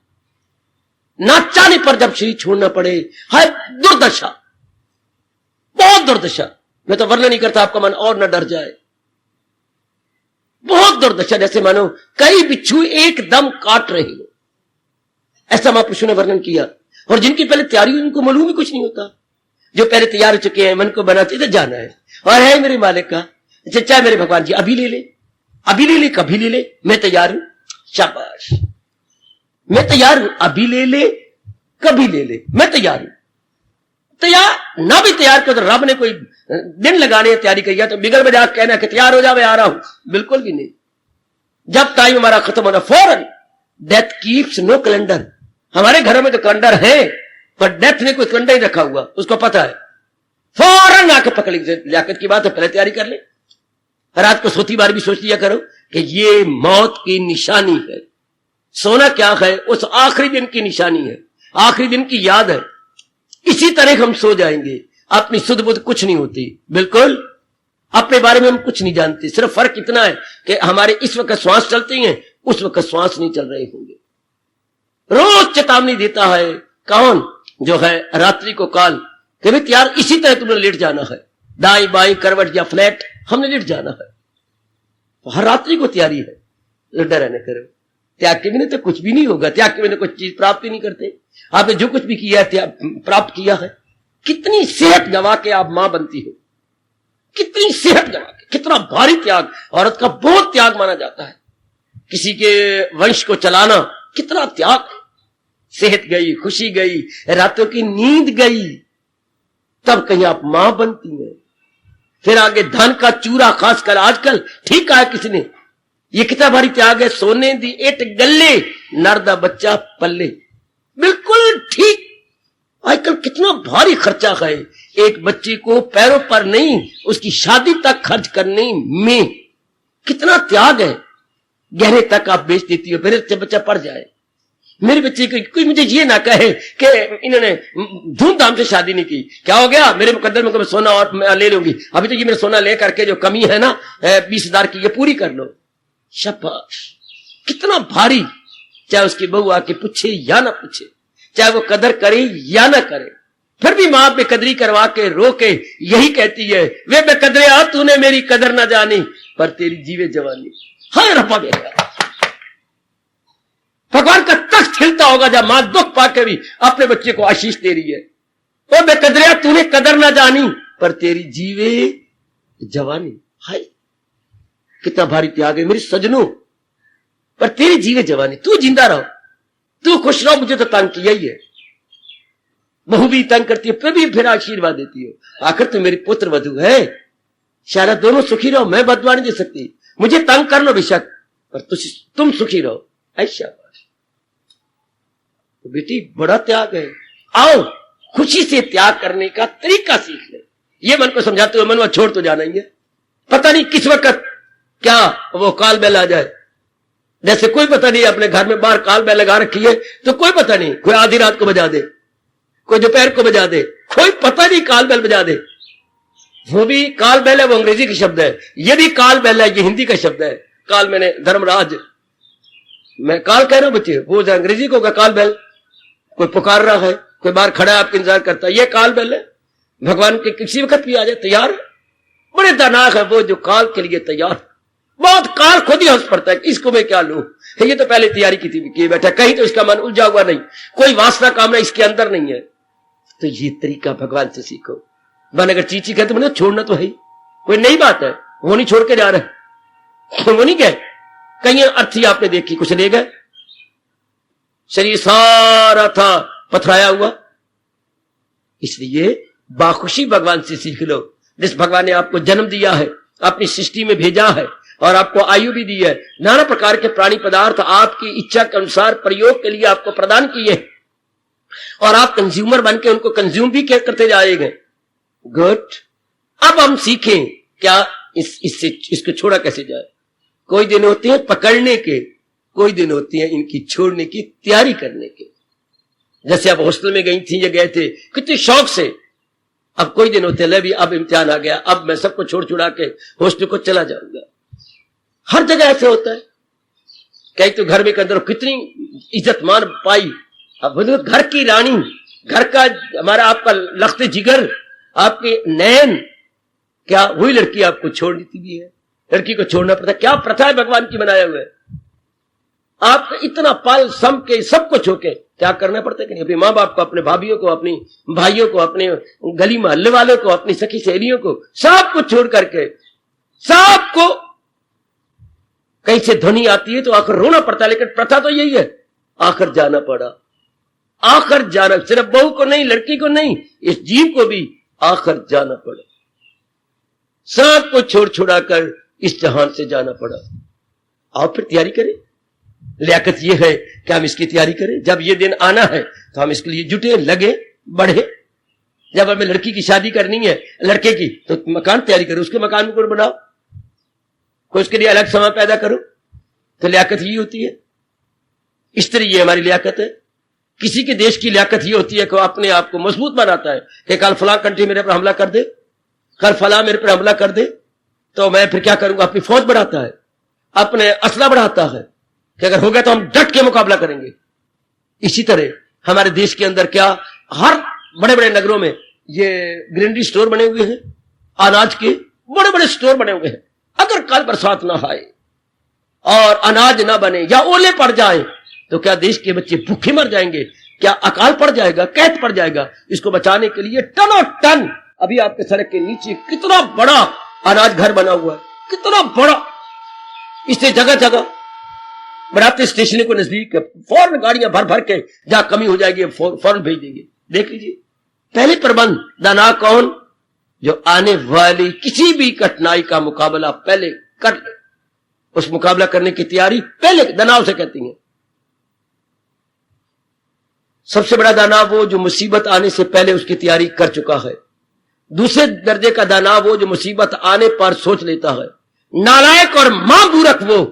ना चाहने पर जब शरीर छोड़ना पड़े, है दुर्दशा, बहुत दुर्दशा। मैं तो वर्णन नहीं करता, आपका मन और न डर जाए। बहुत दुर्दशा, जैसे मानो कई बिच्छू एकदम काट रहे हो, ऐसा महापुरुषों ने वर्णन किया। और जिनकी पहले तैयारी हुई उनको मालूम ही कुछ नहीं होता। जो पहले तैयार हो चुके हैं, मन को बनाते थे जाना है और है मेरे मालिक का, चाहे मेरे भगवान जी अभी ले ले, अभी ले ले, कभी ले ले, मैं तैयार हूं, शाबाश, मैं तैयार हूं, अभी ले ले, कभी ले ले, मैं तैयार हूं। तैयार ना भी तैयार कर, तो रब ने कोई दिन लगाने तैयारी करी है तो बिगड़ बजा कहना कि तैयार हो जा मैं आ रहा हूं, बिल्कुल भी नहीं। जब टाइम हमारा खत्म होना फौरन, डेथ कीप्स नो कैलेंडर। हमारे घरों में तो कैलेंडर है, पर डेथ ने कोई कैलेंडर ही रखा हुआ, उसको पता है, फौरन आके पकड़ ली। लियाकत की बात है, पहले तैयारी कर ले। रात को सोती बार भी सोच लिया करो कि ये मौत की निशानी है। सोना क्या है, उस आखिरी दिन की निशानी है, आखिरी दिन की याद है। इसी तरह हम सो जाएंगे, अपनी सुध बुध कुछ नहीं होती, बिल्कुल अपने बारे में हम कुछ नहीं जानते। सिर्फ फर्क इतना है कि हमारे इस वक्त श्वास चलती हैं, उस वक्त श्वास नहीं चल रहे होंगे। रोज चेतावनी देता है कौन, जो है रात्रि को काल, कि भाई यार इसी तरह तुमने लेट जाना है, दाई बाई करवट या फ्लैट, हमने लेट जाना है। तो हर रात्रि को तैयारी है, डर रहने करो। त्याग के बिना तो कुछ भी नहीं होगा, त्याग के बिना कुछ चीज प्राप्त ही नहीं करते। आपने जो कुछ भी किया है प्राप्त किया है। कितनी सेहत गवा के आप मां बनती हो, कितनी सेहत गवा के, कितना भारी त्याग, औरत का बहुत त्याग माना जाता है। किसी के वंश को चलाना कितना त्याग, सेहत गई, खुशी गई, रातों की नींद गई, तब कहीं आप मां बनती हैं। फिर आगे धन का चूरा, खासकर आजकल ठीक कहा किसी ने, ये कितना भारी त्याग है। सोने दी एट गल्ले, नरदा बच्चा पल्ले, बिल्कुल ठीक। आजकल कितना भारी खर्चा है एक बच्चे को पैरों पर नहीं, उसकी शादी तक खर्च करने में कितना त्याग है। गहने तक आप बेच देती हो, फिर बच्चा पढ़ जाए। मेरे बच्चे को कोई मुझे ये ना कहे कि इन्होंने धूमधाम से शादी नहीं की, क्या हो गया मेरे मुकद्दर में, मैं सोना और मैं ले लूंगी, अभी तो ये मेरा सोना ले करके जो कमी है ना 20,000 की, ये पूरी कर लो। शाबाश, कितना भारी। चाहे उसकी बहू आके पूछे या ना पूछे, चाहे वो कदर करे या ना करे, फिर भी मां बेकदरी करवा के रो के यही कहती है, वे बेकदरिया तूने मेरी कदर ना जानी, पर तेरी जीवे जवानी। हाय रब्बा मेरा, भगवान का तख्त हिलता होगा जब मां दुख पाके भी अपने बच्चे को आशीष दे रही है। ओ बेकदरिया तूने कदर ना जानी, पर तेरी जीवे जवानी। हाय कितना भारी त्याग है मेरे सजनों, पर तेरी जीवे जवानी, तू जिंदा रहो, तू खुश रहो, मुझे तो तंग किया ही है। बहू भी तंग करती है, फिर आशीर्वाद देती हो, आखिर तो मेरी पुत्र वधू है, शायद दोनों सुखी रहो, मैं बदवा नहीं दे सकती, मुझे तंग कर लो बेशक, पर तुम सुखी रहो। ऐसा तो बेटी बड़ा त्याग है। आओ खुशी से त्याग करने का तरीका सीख ले। ये मन को समझाते हुए मन छोड़ तो जाना ही है, पता नहीं किस वक्त क्या वो काल बैल आ जाए। जैसे कोई पता नहीं, अपने घर में बाहर काल बैल लगा रखी है तो कोई पता नहीं, कोई आधी रात को बजा दे, कोई दोपहर को बजा दे, कोई पता नहीं काल बैल बजा दे। वो भी काल बैल है, वो अंग्रेजी का शब्द है, ये भी काल बैल है, ये हिंदी का शब्द है। काल मैंने धर्मराज, मैं काल कह रहा हूं बच्चे, वो अंग्रेजी को होगा काल बैल। कोई पुकार रहा है, कोई बाहर खड़ा है आपका इंतजार करता है, ये काल बैल है। भगवान के किसी वक्त भी आ जाए तैयार, बड़े दानाक है वो जो काल के लिए तैयार, बहुत काल खुद ही हंस पड़ता है, इसको मैं क्या लूं, ये तो पहले तैयारी की थी किए बैठा, कहीं तो इसका मन उलझा हुआ नहीं, कोई वासना कामना इसके अंदर नहीं है। तो ये तरीका भगवान से सीखो। मन अगर चीची कहते मैंने छोड़ना तो है ही, कोई नई बात है, वो नहीं छोड़ के जा रहे, वो नहीं गए, कहीं अर्थी आपने देखी, कुछ ले गए, शरीर सारा था पथराया हुआ। इसलिए बाखुशी भगवान से सीख लो। जिस भगवान ने आपको जन्म दिया है, अपनी सृष्टि में भेजा है और आपको आयु भी दी है, नाना प्रकार के प्राणी पदार्थ आपकी इच्छा के अनुसार प्रयोग के लिए आपको प्रदान किए और आप कंज्यूमर बन के उनको कंज्यूम भी करते जाएंगे। गुड। अब हम सीखें क्या इसको छोड़ा कैसे जाए। कोई दिन होते हैं पकड़ने के, कोई दिन होते हैं इनकी छोड़ने की तैयारी करने के। जैसे आप हॉस्टल में गई थी या गए थे कितने शौक से, अब कोई दिन होते ले भी अब इम्तिहान आ गया, अब मैं सबको छोड़ छुड़ा के हॉस्टल को चला जाऊंगा। हर जगह ऐसे होता है। कहीं तो घर में के अंदर कितनी इज्जत मान पाई, अब घर की रानी, घर का हमारा आपका लख्त जिगर, आपके नैन, क्या वही लड़की आपको छोड़ देती भी है। लड़की को छोड़ना पड़ता है, क्या प्रथा है भगवान की बनाया हुआ है। आप इतना पाल सम के सबको छोके क्या करना पड़ता है कि नहीं, अपने माँ बाप को, अपने भाभीियों को, अपनी भाइयों को, अपने गली मोहल्ले वालों को, अपनी सखी सहेलियों को, सबको छोड़ करके, सबको कहीं से ध्वनि आती है तो आखिर रोना पड़ता है। लेकिन प्रथा तो यही है, आखिर जाना पड़ा, आखिर जाना, सिर्फ बहू को नहीं, लड़की को नहीं, इस जीव को भी आखिर जाना पड़ा। सबको छोड़ छुड़ा कर इस जहान से जाना पड़ा। आप फिर तैयारी करें। लियाकत ये है कि हम इसकी तैयारी करें। जब ये दिन आना है तो हम इसके लिए जुटे, लगे, बढ़े। जब हमें लड़की की शादी करनी है, लड़के की, तो मकान तैयारी करो, उसके मकान में कोई बनाओ, कोई उसके लिए अलग समय पैदा करो। तो लियाकत ये होती है। इस तरह ये हमारी लियाकत है। किसी के देश की लियाकत ये होती है कि अपने आप को मजबूत बनाता है कि कल फलां कंट्री मेरे पर हमला कर दे, कल फलां मेरे पर हमला कर दे तो मैं फिर क्या करूंगा। अपनी फौज बढ़ाता है, अपने असला बढ़ाता है कि अगर हो गया तो हम डट के मुकाबला करेंगे। इसी तरह हमारे देश के अंदर क्या, हर बड़े बड़े नगरों में ये ग्रेनरी स्टोर बने हुए हैं, अनाज के बड़े बड़े स्टोर बने हुए हैं। अगर कल बरसात ना आए और अनाज ना बने या ओले पड़ जाए तो क्या देश के बच्चे भूखे मर जाएंगे, क्या अकाल पड़ जाएगा, कैद पड़ जाएगा। इसको बचाने के लिए टनों टन, अभी आपके सड़क के नीचे कितना बड़ा अनाज घर बना हुआ है, कितना बड़ा। इससे जगह जगह बनाते, स्टेशन को नजदीक है, फौरन गाड़ियां भर भर के, जहां कमी हो जाएगी फौरन भेज देंगे। देख लीजिए, पहले प्रबंध दाना कौन, जो आने वाली किसी भी कठिनाई का मुकाबला पहले कर ले। उस मुकाबला करने की तैयारी पहले दानाव से कहती है। सबसे बड़ा दाना वो जो मुसीबत आने से पहले उसकी तैयारी कर चुका है। दूसरे दर्जे का दाना वो जो मुसीबत आने पर सोच लेता है। नालायक और महामूर्ख वो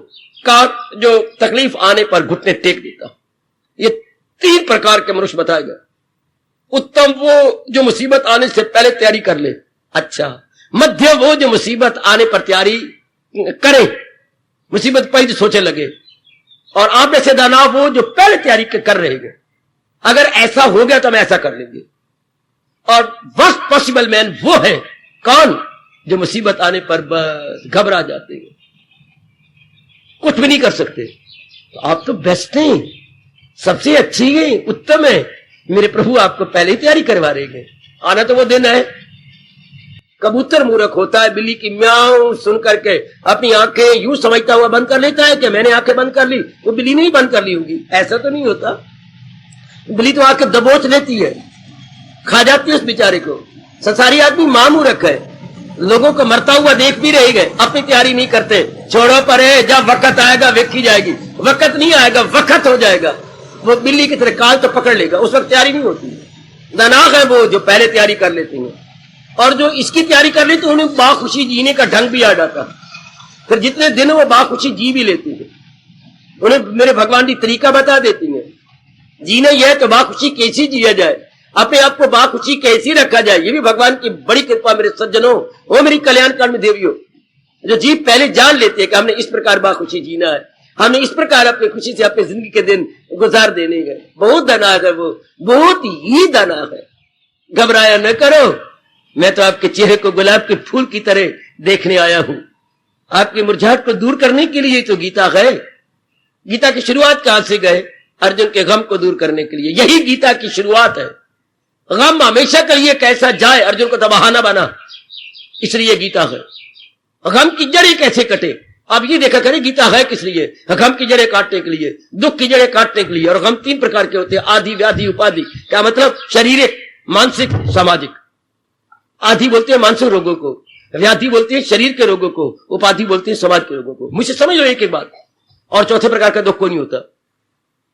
का जो तकलीफ आने पर घुटने टेक देता। ये 3 प्रकार के मनुष्य बताए गए। उत्तम वो जो मुसीबत आने से पहले तैयारी कर ले, अच्छा। मध्यम वो जो मुसीबत आने पर तैयारी करे, मुसीबत पहले सोचे लगे। और आप में से दाना वो जो पहले तैयारी कर रहेंगे, अगर ऐसा हो गया तो हम ऐसा कर लेंगे। और वर्स्ट पॉसिबल मैन वो है कौन, जो मुसीबत आने पर बस घबरा जाते हैं, कुछ भी नहीं कर सकते। तो आप तो बेस्ट हैं, सबसे अच्छी है, उत्तम है। मेरे प्रभु आपको पहले ही तैयारी करवा रहे हैं। आना तो वो दिन है। कबूतर मूर्ख होता है, बिल्ली की म्याऊं सुन करके अपनी आंखें यूं समझता हुआ बंद कर लेता है कि मैंने आंखें बंद कर ली, वो बिल्ली नहीं बंद कर ली होगी। ऐसा तो नहीं होता। बिल्ली तो आंखें दबोच लेती है, खा जाती है उस बेचारे को। संसारी आदमी मामूर्ख है, लोगों को मरता हुआ देख भी रह गए, अपनी तैयारी नहीं करते। छोड़ो परे, जब वक्त आएगा वेखी जाएगी। वक्त नहीं आएगा, वक्त हो जाएगा। वो बिल्ली की तरह काल तो पकड़ लेगा, उस वक्त तैयारी नहीं होती। दानाग है वो जो पहले तैयारी कर लेती हैं, और जो इसकी तैयारी कर लेती, उन्हें बाखुशी जीने का ढंग भी आ जाता। फिर जितने दिन वो बाखुशी जी भी लेती है, उन्हें मेरे भगवान की तरीका बता देती है। जीना यह तो बाखुशी कैसी जिया जाए, अपने आप को बाखुशी कैसी रखा जाए, ये भी भगवान की बड़ी कृपा। मेरे सज्जनों, वो मेरी कल्याणकाल में देवियों, जो जीव पहले जान लेते हैं कि हमने इस प्रकार बाखुशी जीना है, हमने इस प्रकार अपनी खुशी से अपनी जिंदगी के दिन गुजार देने गए। बहुत दानाग है वो, बहुत ही दानाग है। घबराया न करो, मैं तो आपके चेहरे को गुलाब के फूल की तरह देखने आया हूं। आपकी मुरझाहट को दूर करने के लिए तो गीता है। गीता की शुरुआत कहां से गए? अर्जुन के गम को दूर करने के लिए। यही गीता की शुरुआत है। गम हमेशा के लिए कैसा जाए, अर्जुन को तो बहाना बना, इसलिए गीता है। गम की जड़ें कैसे कटे, अब ये देखा करें गीता है किस लिए? गम की जड़ें काटने के लिए, दुख की जड़ें काटने के लिए। और गम 3 प्रकार के होते हैं, आदि, व्याधि, उपाधि। क्या मतलब? शारीरिक, मानसिक, सामाजिक। आदि बोलते हैं मानसिक रोगों को, व्याधि बोलते हैं शरीर के रोगों को, उपाधि बोलते हैं समाज के रोगों को। मुझे समझ लो एक एक बात। और चौथे प्रकार का दुख को नहीं होता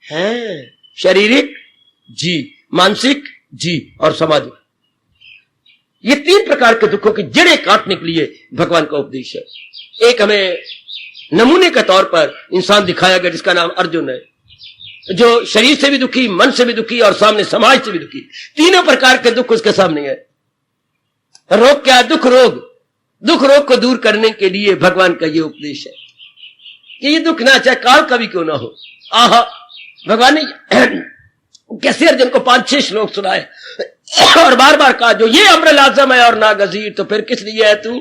है, शारीरिक जी, मानसिक जी और सामाजिक। ये 3 प्रकार के दुखों की जड़ें काटने के लिए भगवान का उपदेश है। एक हमें नमूने के तौर पर इंसान दिखाया गया जिसका नाम अर्जुन है, जो शरीर से भी दुखी, मन से भी दुखी और सामने समाज से भी दुखी। तीनों प्रकार के दुख उसके सामने है। रोग क्या? दुख रोग। दुख रोग को दूर करने के लिए भगवान का ये उपदेश है कि ये दुख ना चाहे काल कभी क्यों ना हो। आहा, भगवान ने कैसे अर्जुन को 5-6 श्लोक सुनाए और बार बार कहा जो ये अम्र लाजम है और ना गजीर, तो फिर किस लिए है तू?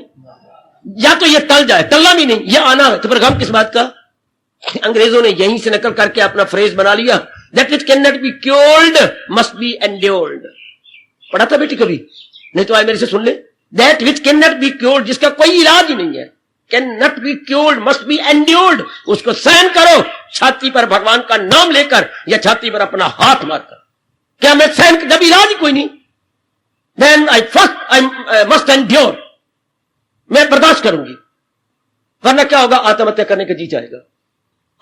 या तो ये टल जाए, टलना भी नहीं, ये आना है, तो फिर गम किस बात का? अंग्रेजों ने यहीं से नकल करके अपना फ्रेज बना लिया, that which can not be cured must be endured. पढ़ा था बेटी कभी? नहीं तो आए मेरे से सुन ले। That which can not be cured, जिसका कोई इलाज ही नहीं है, can not be cured must be endured. उसको सहन करो, छाती पर भगवान का नाम लेकर या छाती पर अपना हाथ मारकर। क्या मैं सहन, जब इलाज ही कोई नहीं, देन आई मस्ट एंड्योर, मैं बर्दाश्त करूंगी, वरना क्या होगा? आत्महत्या करने का जी जाएगा।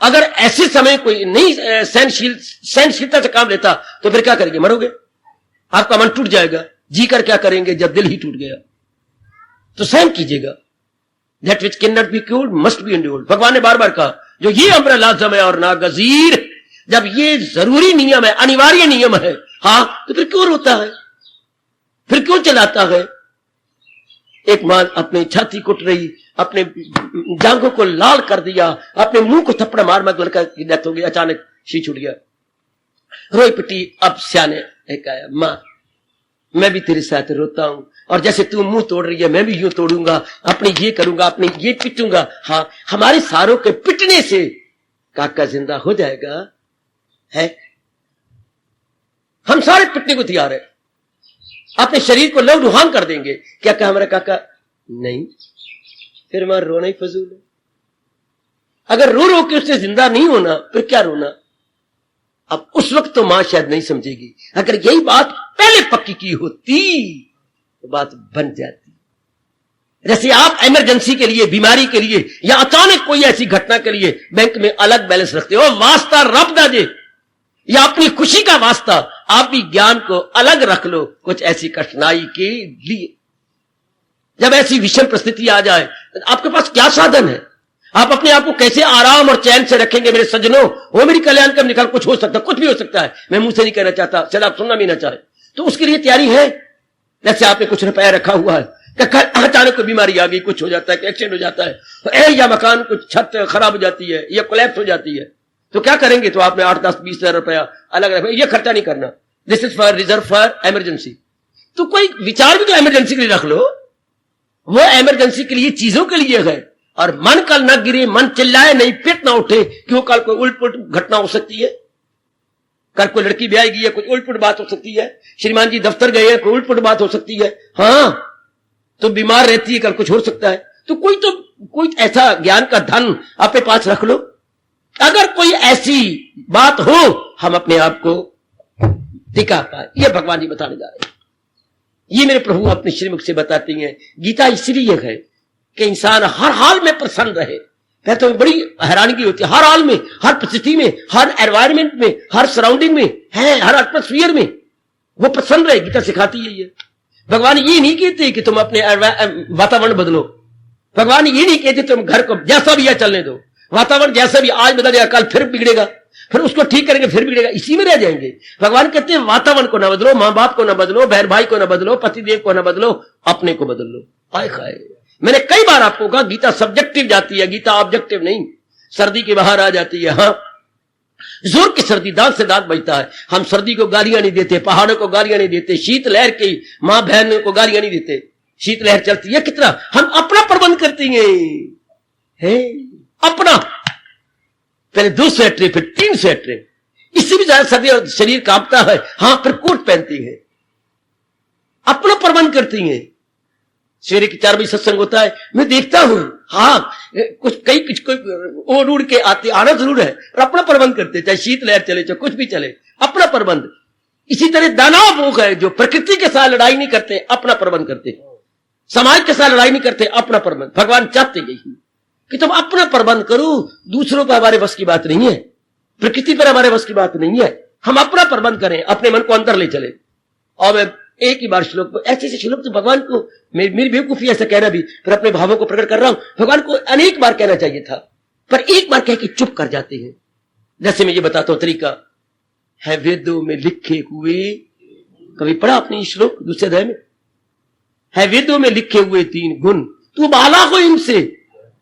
अगर ऐसे समय कोई नहीं सहनशीलता से काम लेता तो फिर क्या करेंगे? मरोगे, आपका मन टूट जाएगा। जी कर क्या करेंगे जब दिल ही टूट गया? तो सहन कीजिएगा। That which can not be cured must be endured. भगवान ने बार बार कहा जो ये अम्र लाजम है और ना गजीर, जब ये जरूरी नियम है, अनिवार्य नियम है, हाँ, तो फिर क्यों रोता है, फिर क्यों चलाता है? एक मां अपनी छाती कुट रही, अपने जांघों को लाल कर दिया, अपने मुंह को थप्पड़ मार मार लड़का की डेथ हो गई, अचानक शी छूट गया, रोई पिटी। अब सियाने एक आया, मां मैं भी तेरे साथ रोता हूं, और जैसे तू मुंह तोड़ रही है मैं भी यूं तोड़ूंगा, अपने ये करूंगा, अपने ये पिटूंगा। हाँ, हमारे सारों के पिटने से काका जिंदा हो जाएगा है। हम सारे पिटने को तैयार है, अपने शरीर को लहूलुहान कर देंगे। क्या कहा हमारा काका? नहीं, फिर हमारा रोना ही फजूल है। अगर रो रो के उससे जिंदा नहीं होना, फिर क्या रोना? अब उस वक्त तो मां शायद नहीं समझेगी। अगर यही बात पहले पक्की की होती तो बात बन जाती। जैसे आप इमरजेंसी के लिए, बीमारी के लिए या अचानक कोई ऐसी घटना के लिए बैंक में अलग बैलेंस रखते हो, वास्ता रब दाजे या अपनी खुशी का वास्ता, आप भी ज्ञान को अलग रख लो कुछ ऐसी कठिनाई के लिए। जब ऐसी विषम परिस्थिति आ जाए, आपके पास क्या साधन है? आप अपने आप को कैसे आराम और चैन से रखेंगे? मेरे सज्जनों, वो मेरी कल्याण का निकाल, कुछ हो सकता, कुछ भी हो सकता है, मैं मुंह से नहीं कहना चाहता, शायद आप सुनना भी ना चाहे, तो उसके लिए तैयारी है। जैसे आपने कुछ रुपया रखा हुआ है, अचानक कोई बीमारी आ गई, कुछ हो जाता है, एक्सीडेंट हो जाता है, या मकान कुछ छत खराब हो जाती है या कोलैप्स हो जाती है, तो क्या करेंगे? तो आपने 8, 10, 20 हजार रुपया अलग रखा, ये खर्चा नहीं करना, this is for reserve for emergency. तो कोई विचार भी तो इमरजेंसी के लिए रख लो, वो इमरजेंसी के लिए, चीजों के लिए है। और मन कल न गिरे, मन चिल्लाए नहीं, पेट ना उठे, क्यों? कल कोई उल्ट-पुल्ट घटना हो सकती है, कल कोई लड़की ब्याह गई है, कोई उल्ट-पुल्ट बात हो सकती है, श्रीमान जी दफ्तर गए हैं, कोई उल्ट-पुल्ट बात हो सकती है, हाँ, तो बीमार रहती है, कल कुछ हो सकता है। तो कोई ऐसा ज्ञान का धन अपने पास रख लो। अगर कोई ऐसी बात हो, हम अपने आप को टिका पाए। ये भगवान जी बताने जा रहे हैं, ये मेरे प्रभु अपने श्रीमुख से बताती हैं। गीता इसलिए है कि इंसान हर हाल में प्रसन्न रहे। मैं तो बड़ी हैरानगी होती है, हर हाल में, हर परिस्थिति में, हर एनवायरमेंट में, हर सराउंडिंग में है, हर एटमॉस्फेयर में वो प्रसन्न रहे। गीता सिखाती है ये। भगवान ये नहीं कहते कि तुम अपने वातावरण बदलो, भगवान ये नहीं कहते तुम घर को जैसा भी है चलने दो, वातावरण जैसा भी आज बदल जाएगा, कल फिर बिगड़ेगा, फिर उसको ठीक करेंगे, फिर बिगड़ेगा, इसी में रह जाएंगे। भगवान कहते हैं वातावरण को ना बदलो, मां बाप को ना बदलो, बहन भाई को ना बदलो, पतिदेव को ना बदलो, अपने को बदल लो। आए खाए, मैंने कई बार आपको कहा गीता सब्जेक्टिव जाती है, गीता ऑब्जेक्टिव नहीं। सर्दी के बाहर आ जाती है, हाँ, जोर की सर्दी, दांत से दांत बजता है। हम सर्दी को गालियां नहीं देते, पहाड़ों को गालियां नहीं देते, शीत लहर की मां बहन को गालियां नहीं देते। शीत लहर चलती है कितना, हम अपना प्रबंध करती हैं। है अपना। पहले 2 स्वेटरें, फिर 3 स्वेटरें, इससे भी ज्यादा सर्दी और शरीर कांपता है। हां, फिर कोट पहनती है, अपना प्रबंध करती हैं। सवेरे की 4 बजे सत्संग होता है, मैं देखता हूं, हाँ कुछ कोई ओढ़ उड़ के आना जरूर है, पर अपना प्रबंध करते, चाहे शीत लहर चले चाहे कुछ भी चले, अपना प्रबंध। इसी तरह दानव लोग है जो प्रकृति के साथ लड़ाई नहीं करते, अपना प्रबंध करते, समाज के साथ लड़ाई नहीं करते, अपना प्रबंध। भगवान चाहते यही कि तुम अपना प्रबंध करो, दूसरों पर हमारे बस की बात नहीं है, प्रकृति पर हमारे बस की बात नहीं है, हम अपना प्रबंध करें, अपने मन को अंदर ले चले। और मैं एक ही बार श्लोक, ऐसे ऐसे श्लोक तो भगवान को, मेरी बेवकूफी ऐसा कहना भी, फिर अपने भावों को प्रकट कर रहा हूं, भगवान को अनेक बार कहना चाहिए था, पर एक बार कह के चुप कर जाते हैं। जैसे मैं ये बताता हूं तरीका है, वेदों में लिखे हुए, कभी पढ़ा आपने ये श्लोक दूसरे अध्याय में, है वेदों में लिखे हुए 3 गुण, तू बाला हो इनसे,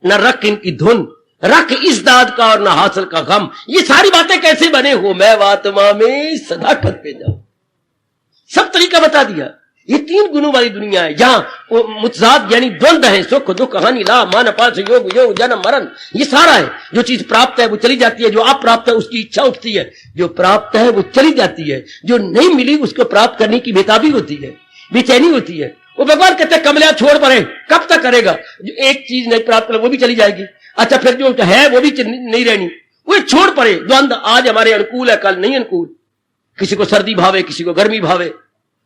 न रख इनकी धुन, रख इस दाद का और न हासिल का गम। ये सारी बातें कैसे बने हो, मैं आत्मा में सदाकत पे जाऊं, सब तरीका बता दिया। ये 3 गुणों वाली दुनिया है, जहां मुतजाद यानी द्वंद है, सुख दुख हानि लाभ मान अपार योग योग जन्म मरण, ये सारा है। जो चीज प्राप्त है वो चली जाती है, जो अप्राप्त है उसकी इच्छा उठती है, जो प्राप्त है वो चली जाती है, जो नहीं मिली उसको प्राप्त करने की बेताबी होती है, बेचैनी होती है। वो भगवान कहते हैं कमलिया छोड़ पड़े, कब तक करेगा, जो एक चीज नहीं प्राप्त कर वो भी चली जाएगी, अच्छा फिर जो है वो भी नहीं रहनी, वो छोड़ पड़े। द्वंद आज हमारे अनुकूल है, कल नहीं अनुकूल, किसी को सर्दी भावे, किसी को गर्मी भावे।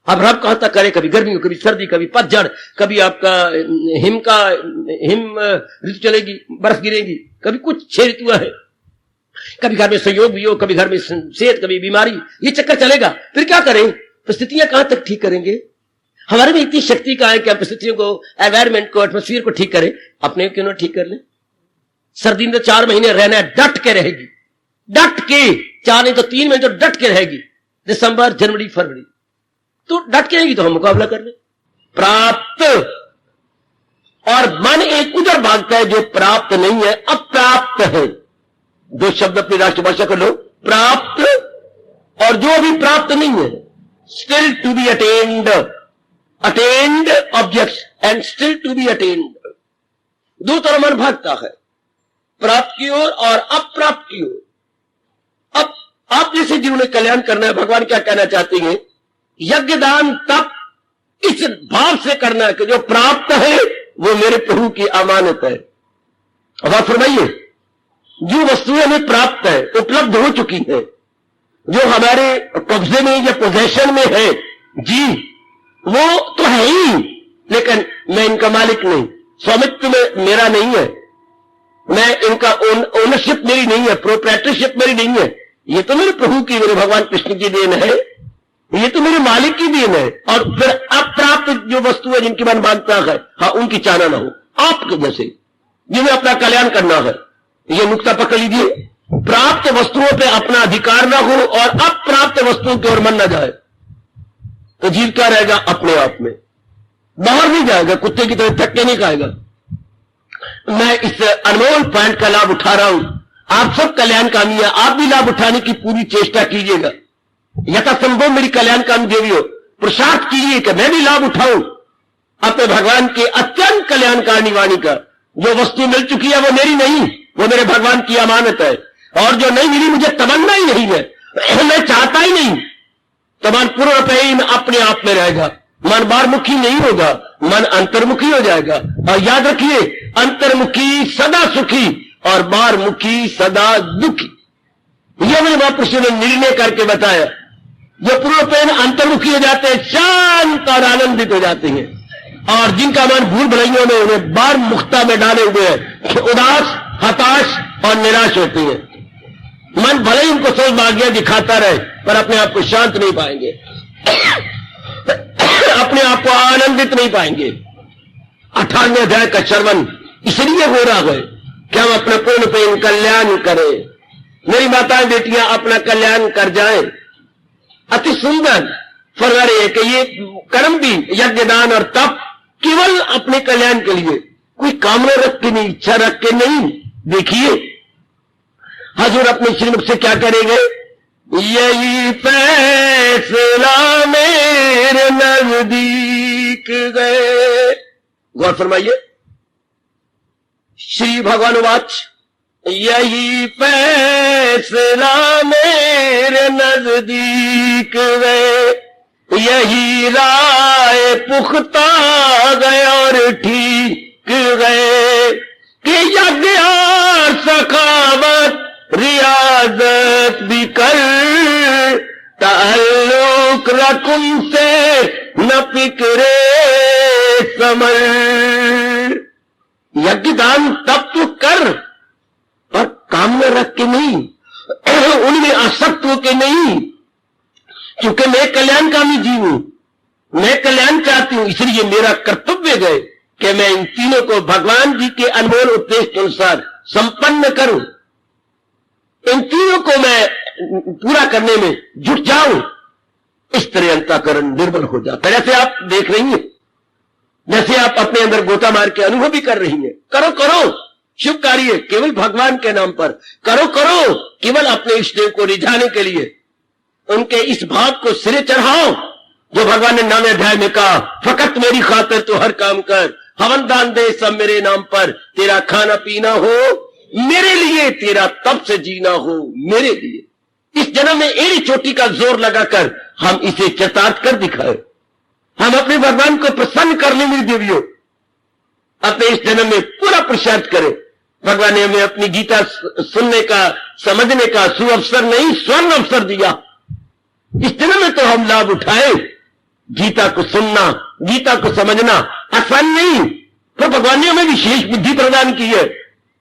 अब रब कहां तक करे, कभी गर्मी, कभी सर्दी, कभी पतझड़, कभी आपका हिम ऋतु चलेगी, बर्फ गिरेगी, कभी कुछ 6 ऋतु है, कभी घर में संयोग वियोग, कभी घर में सेहत, कभी बीमारी, ये चक्कर चलेगा। फिर क्या करें, परिस्थितियां कहां तक ठीक करेंगे? हमारे में इतनी शक्ति कहां है कि हम परिस्थितियों को, एनवायरमेंट को, एटमोस्फियर को ठीक करें? अपने क्यों ना ठीक कर ले। सर्दी में तो 4 महीने रहना है, डट के रहेगी, डट के, 4 नहीं तो 3 महीने तो डट के रहेगी, दिसंबर जनवरी फरवरी, तो डट के रहेगी, तो हम मुकाबला कर ले। प्राप्त और मन एक उधर भागता है जो प्राप्त नहीं है, अप्राप्त है। 2 शब्द अपनी राष्ट्रभाषा कर लो, प्राप्त और जो अभी प्राप्त नहीं है, still to be attained, attained objects and still to be attained. 2 तरह मन भागता है, प्राप्त की ओर और अप्राप्त की ओर। अब आप जैसे जीवन में कल्याण करना है, भगवान क्या कहना चाहते हैं, यज्ञ दान तप इस भाव से करना है कि जो प्राप्त है वो मेरे प्रभु की अमानत है। अब आप फरमाइए, जो वस्तुएं हमें प्राप्त है, उपलब्ध हो चुकी है, जो हमारे कब्जे में या पोजेशन में है, जी वो तो है ही, लेकिन मैं इनका मालिक नहीं, स्वामित्व में मेरा नहीं है, मैं इनका ओनरशिप मेरी नहीं है, प्रोप्राइटरशिप मेरी नहीं है, ये तो मेरे प्रभु की, मेरे भगवान कृष्ण की देन है, ये तो मेरे मालिक की देन है। और फिर अप्राप्त जो वस्तु है जिनकी मन मांगता है, हाँ उनकी चाहना ना हो, आपके जैसे जिन्हें अपना कल्याण करना है, ये नुक्ता पकड़ लीजिए। प्राप्त वस्तुओं पे अपना अधिकार ना हो और अप्राप्त वस्तुओं की ओर मन ना जाए, तो जीव क्या रहेगा, अपने आप में बाहर नहीं जाएगा, कुत्ते की तरह थक के नहीं खाएगा। मैं इस अनमोल पॉइंट का लाभ उठा रहा हूं, आप सब कल्याणकामी है, आप भी लाभ उठाने की पूरी चेष्टा कीजिएगा, यथासंभव मेरी कल्याणकामी देवी हो, पुरुषार्थ कीजिए कि मैं भी लाभ उठाऊं अपने भगवान के अत्यंत कल्याणकारिणी वाणी का। जो वस्तु मिल चुकी है वो मेरी नहीं, वो मेरे भगवान की अमानत है, और जो नहीं मिली मुझे तमन्ना ही नहीं है, मैं चाहता ही नहीं, तो मन पूर्ण रूप में अपने आप में रहेगा, मन बाहरमुखी नहीं होगा, मन अंतर्मुखी हो जाएगा। और याद रखिए, अंतर्मुखी सदा सुखी और बाहरमुखी सदा दुखी, यह मेरे महापुरुषों ने निर्णय करके बताया। जो पूर्णपेन अंतर्मुखी हो जाते हैं, शांत और आनंदित हो जाते हैं, और जिनका मन भूल भुलैयों ने उन्हें बार मुक्ता में डाले हुए हैं, उदास हताश और निराश होते हैं। मन भले ही उनको सोच भाग्य दिखाता रहे, पर अपने आप को शांत नहीं पाएंगे, अपने आप को आनंदित नहीं पाएंगे। 98वें अध्याय का श्रवण इसलिए हो रहा है कि हम अपना पूर्ण प्रेम कल्याण करें। मेरी माताएं बेटियां अपना कल्याण कर जाएं। अति सुंदर फरवर है कि ये कर्म भी, यज्ञ दान और तप केवल अपने कल्याण के लिए, कोई कामना रख के नहीं, इच्छा रख के नहीं। देखिए हजूर अपने श्रीमुख से क्या करेंगे, यही फैसला मेरे नजदीक गए। गौर फरमाइए, श्री भगवानुवाच यही फैसला मेरे नजदीक वे, यही राय पुख्ता गए और ठीक गए कि यज्ञ और सखावत रियाजत भी कर, ताल्लुक रकुम से न फिक्रे समर। यज्ञ दान तब तो कर और काम में रख के नहीं, उनमें आसक्त होके नहीं, क्योंकि मैं कल्याणकामी जीव हूं, मैं कल्याण चाहती हूं, इसलिए मेरा कर्तव्य है कि मैं इन तीनों को भगवान जी के अनमोल उपदेश के अनुसार संपन्न करूं, इन तीनों को मैं पूरा करने में जुट जाऊं। इस तरह अंतःकरण निर्बल हो जाता है। जैसे आप देख रही हैं, जैसे आप अपने अंदर गोता मार के अनुभव भी कर रही हैं, करो करो शुभ कार्य केवल भगवान के नाम पर करो, करो केवल अपने इष्ट देव को रिझाने के लिए, उनके इस भाव को सिरे चढ़ाओ जो भगवान ने 9वें अध्याय में कहा, फकत मेरी खातिर तो हर काम कर, हवन दान दे सब मेरे नाम पर, तेरा खाना पीना हो मेरे लिए, तेरा तप से जीना हो मेरे लिए। इस जन्म में एड़ी चोटी का जोर लगाकर हम इसे चरितार्थ कर दिखाए, हम अपने भगवान को प्रसन्न कर लें। मेरी देवियों, अपने इस जन्म में पूरा पुरुषार्थ करें। भगवान ने हमें अपनी गीता सुनने का, समझने का सुअवसर नहीं, स्वर्ण अवसर दिया। इस जन्म में तो हम लाभ उठाए। गीता को सुनना, गीता को समझना आसान नहीं, तो भगवान ने हमें विशेष बुद्धि प्रदान की है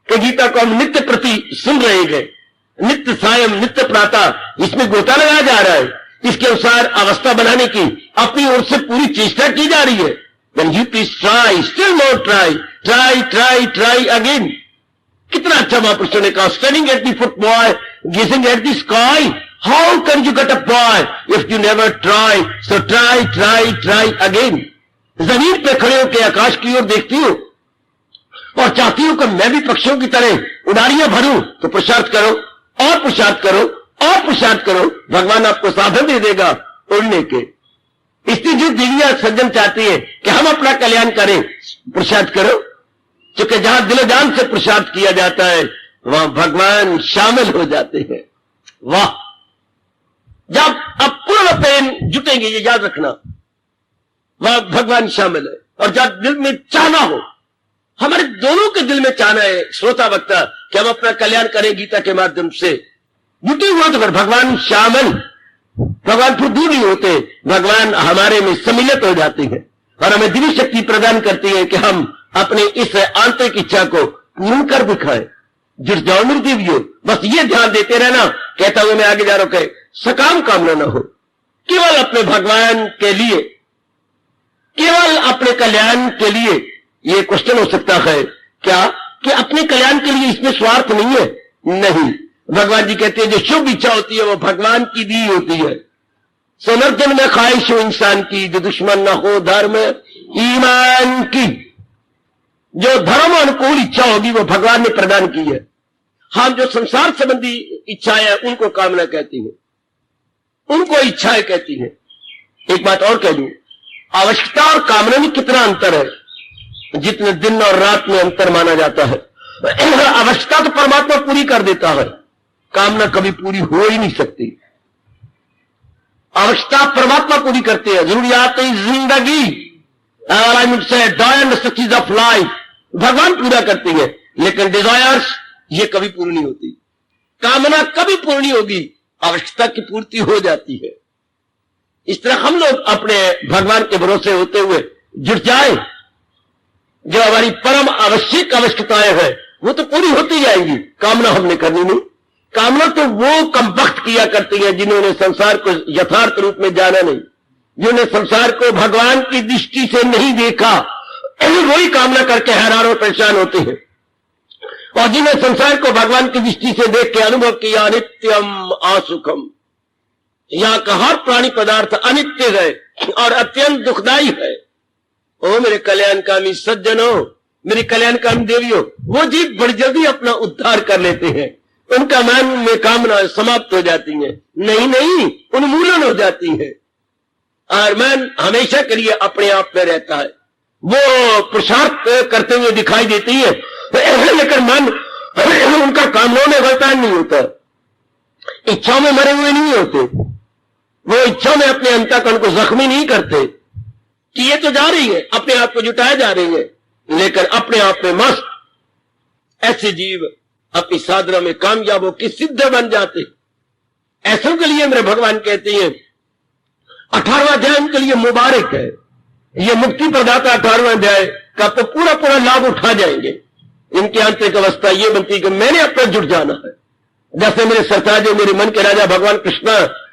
कि गीता को हम नित्य प्रति सुन रहे हैं, नित्य सायं नित्य प्रातः इसमें गोता लगाया जा रहा है, इसके अनुसार अवस्था बनाने की अपनी ओर से पूरी चेष्टा की जा रही है। Then you please try, still more try, try, try, try again. कितना अच्छा महापुरुषों ने कहा, standing at the foot boy, gazing at the sky, how can you get a boy if you never try? So try, try, try again. जमीन पे खड़े होकर आकाश की ओर देखती हूं और चाहती हूं कि मैं भी पक्षियों की तरह उड़ारियां भरूं, तो पुरुषार्थ करो और पुरुषार्थ करो और पुरुषार्थ करो, भगवान आपको साधन दे देगा उड़ने के। इसलिए जो दिव्या सज्जन चाहती है कि हम अपना कल्याण करें, पुरुषार्थ करो, क्योंकि जहां दिलो जान से पुरुषार्थ किया जाता है वहां भगवान शामिल हो जाते हैं। वाह, जब अब पूर्ण प्रेम जुटेंगे, ये याद रखना, वहां भगवान शामिल है। और जब दिल में चाहना हो, हमारे दोनों के दिल में चाहना है श्रोता वक्ता कि हम अपना कल्याण करें गीता के माध्यम से, जुटे हुआ तो भगवान शामिल, भगवान फिर दूर नहीं होते, भगवान हमारे में सम्मिलित हो जाते हैं और हमें दिव्य शक्ति प्रदान करती है कि हम अपने इस आंतरिक इच्छा को पूर्ण कर दिखाएं। जुट जाओ मेरी देवियों, बस ये ध्यान देते रहना, कहता हुआ मैं आगे जा रहा हूं, सकाम कामना न हो, केवल अपने भगवान के लिए, केवल अपने कल्याण के लिए। ये क्वेश्चन हो सकता है क्या कि अपने कल्याण के लिए इसमें स्वार्थ नहीं है? नहीं, भगवान जी कहते हैं जो शुभ इच्छा होती है वो भगवान की दी होती है। सुनर्जन में ख्वाहिश हो इंसान की, जो दुश्मन न हो धर्म ईमान की, जो धर्म अनुकूल इच्छा होगी वो भगवान ने प्रदान की है। हम जो संसार संबंधी इच्छाएं हैं उनको कामना कहती हैं, उनको इच्छाएं कहती हैं। एक बात और कह दूं, आवश्यकता और कामना में कितना अंतर है, जितने दिन और रात में अंतर माना जाता है। आवश्यकता तो परमात्मा पूरी कर देता है, कामना कभी पूरी हो ही नहीं सकती। आवश्यकता परमात्मा पूरी करते हैं, जरूरियात जिंदगी, डिजायर्स ऑफ लाइफ भगवान पूरा करती है, लेकिन डिजायर्स ये कभी पूरी नहीं होती, कामना कभी पूरी नहीं होगी, आवश्यकता की पूर्ति हो जाती है। इस तरह हम लोग अपने भगवान के भरोसे होते हुए जुट जाए, जो हमारी परम आवश्यक आवश्यकताएं हैं वो तो पूरी होती जाएंगी, कामना हमने करनी नहीं। कामना तो वो कमबख्त किया करती है जिन्होंने संसार को यथार्थ रूप में जाना नहीं, जिन्होंने संसार को भगवान की दृष्टि से नहीं देखा, वही कामना करके हैरान और परेशान होते हैं। और जिन्हें संसार को भगवान की दृष्टि से देख के अनुभव किया नित्यम असुखम, यहां का हर प्राणी पदार्थ अनित्य है और अत्यंत दुखदायी है। ओ मेरे कल्याणकामी सज्जनों, मेरी कल्याणकामी देवियों, वो जीव बड़ी जल्दी अपना उद्धार कर लेते हैं, उनका मन में कामना समाप्त हो जाती है, नहीं नहीं उन्मूलन हो जाती है और मन हमेशा के लिए अपने आप में रहता है। वो पुरुषार्थ करते हुए दिखाई देती है लेकिन मन उनका कामनाओं में गलतान नहीं होता, इच्छाओं में मरे हुए नहीं होते, वो इच्छाओं में अपने अंतःकरण को जख्मी नहीं करते। किए तो जा रही है, अपने आप को जुटाए जा रही है, लेकिन अपने आप में मस्त। ऐसे जीव अपनी साधना में कामयाब हो कि सिद्ध बन जाते। ऐसों के लिए मेरे भगवान कहते हैं 18वां अध्याय उनके लिए मुबारक है। ये मुक्ति प्रदाता 18वां अध्याय का तो पूरा पूरा लाभ उठा जाएंगे। इनकी आंतरिक अवस्था ये बनती है कि मैंने अपना जुट जाना है। जैसे मेरे सरताज मेरे मन के राजा भगवान कृष्ण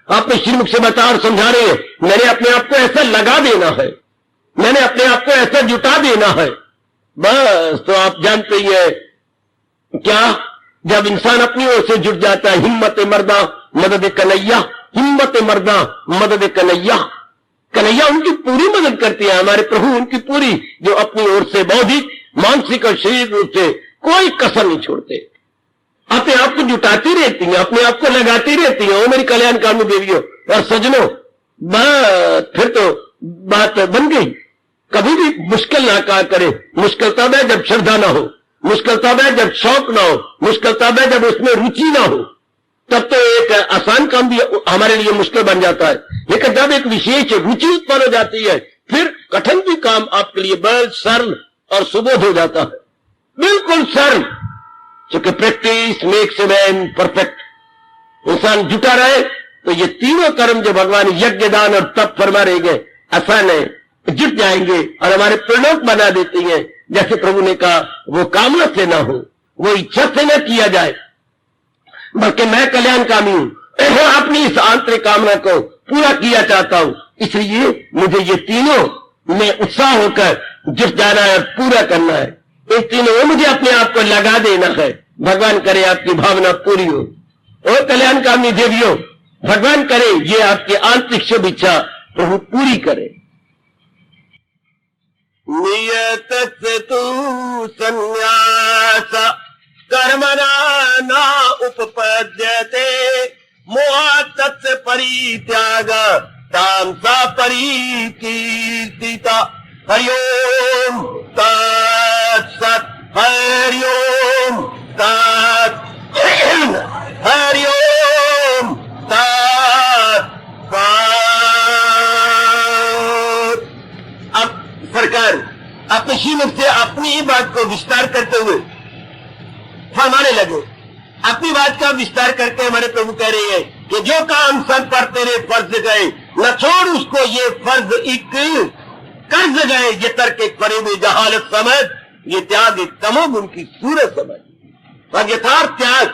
आपने श्रीमुख से बता और समझा रहे हैं, मैंने अपने आप को ऐसा लगा देना है, मैंने अपने आप को ऐसा जुटा देना है। बस तो आप जानते ही है क्या, जब इंसान अपनी ओर से जुट जाता है, हिम्मत मर्दा मदद कन्हैया, हिम्मत मर्दा मदद कन्हैया, कन्हैया उनकी पूरी मदद करती है, हमारे प्रभु उनकी पूरी, जो अपनी ओर से बौद्धिक मानसिक और शारीरिक रूप से कोई कसर नहीं छोड़ते, अपने आप को जुटाती रहती हैं, अपने आप को लगाती रहती हैं। ओ मेरी कल्याणकामी देवियों और सजनों, फिर तो बात बन गई। कभी भी मुश्किल ना कहा करे। मुश्किल तब है जब श्रद्धा ना हो, मुश्किल तब है जब शौक ना हो, मुश्किल तब है जब उसमें रुचि ना हो, तब तो एक आसान काम भी हमारे लिए मुश्किल बन जाता है। लेकिन जब एक विशेष रुचि उत्पन्न हो जाती है, फिर कठिन भी काम आपके लिए बड़ा सरल और सुबोध हो जाता है, बिल्कुल सरल। क्योंकि practice makes a man perfect. इंसान जुटा रहे तो ये तीनों कर्म जो भगवान यज्ञ दान और तप फरमा रहेंगे आसान है, जुट जाएंगे और हमारे प्रणोक बना देती हैं। जैसे प्रभु ने कहा, वो कामना से ना हो, वो इच्छा से ना किया जाए, बल्कि मैं कल्याणकामी हूं, अपनी इस आंतरिक कामना को पूरा किया चाहता हूं, इसलिए मुझे ये तीनों में उत्साह होकर जुट जाना है, पूरा करना है। इन तीनों में मुझे अपने आप को लगा देना है। भगवान करे आपकी भावना पूरी हो। और कल्याणकामी देवियों, भगवान करे ये आपकी आंतरिक शुभ इच्छा प्रभु पूरी करे। नियत तु संन्यास कर्मणा न उपपद्यते मोहात् परित्याग तामसा परिकीर्तिता। हरि ओम तत्सत्, हरि ओम तत्, हरि ओम तत्सत्। अब सरकार अपने श्रीमुख से अपनी ही बात को विस्तार करते हुए फरमाने लगे। अपनी बात का विस्तार करके हमारे प्रभु कह रहे हैं कि जो काम सब पर तेरे फर्ज गए न छोड़ उसको, ये फर्ज एक कर्ज गए, ये तर्क एक फरेबे जहालत समझ, ये त्याग एक तमोगुण की सूरत समझ। और यथार्थ त्याग,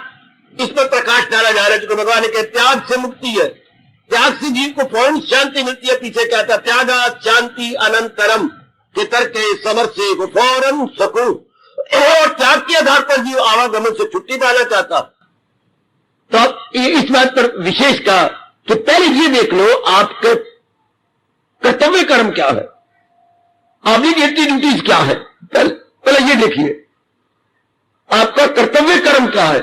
इस पर प्रकाश डाला जा रहा है, क्योंकि भगवान ने कहा त्याग से मुक्ति है, त्याग से जीव को पूर्ण शांति मिलती है। पीछे क्या था, त्यागा शांति अनंतरम के तर्क समर से फौरन सकू। और त्याग के आधार पर जीव आवागमन से छुट्टी पाना चाहता। तो आप इस बात पर विशेष कहा कि पहले ये देख लो आपके कर्तव्य कर्म क्या है, ऑब्लिगेटरी ड्यूटीज क्या है। पहले ये देखिए आपका कर्तव्य कर्म क्या है,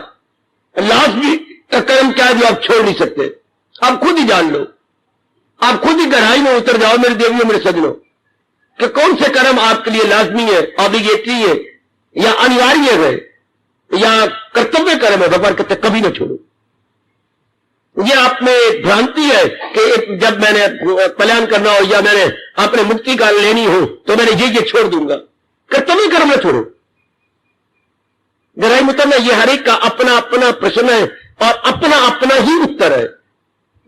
लाजमी कर्म क्या है जो आप छोड़ नहीं सकते। आप खुद ही जान लो, आप खुद ही गहराई में उतर जाओ मेरे देवियों मेरे सजनों, कि कौन से कर्म आपके लिए लाजमी है, ऑब्लिगेटरी है या अनिवार्य है या कर्तव्य कर्म है। भगवान कहते कभी ना छोड़ो। ये आप में भ्रांति है कि जब मैंने कल्याण करना हो या मैंने अपने मुक्ति का लेनी हो तो मैंने ये छोड़ दूंगा। कर्तव्य कर्म ना छोड़ो। गहराई में उतरना ये हर एक का अपना अपना प्रश्न है और अपना अपना ही उत्तर है।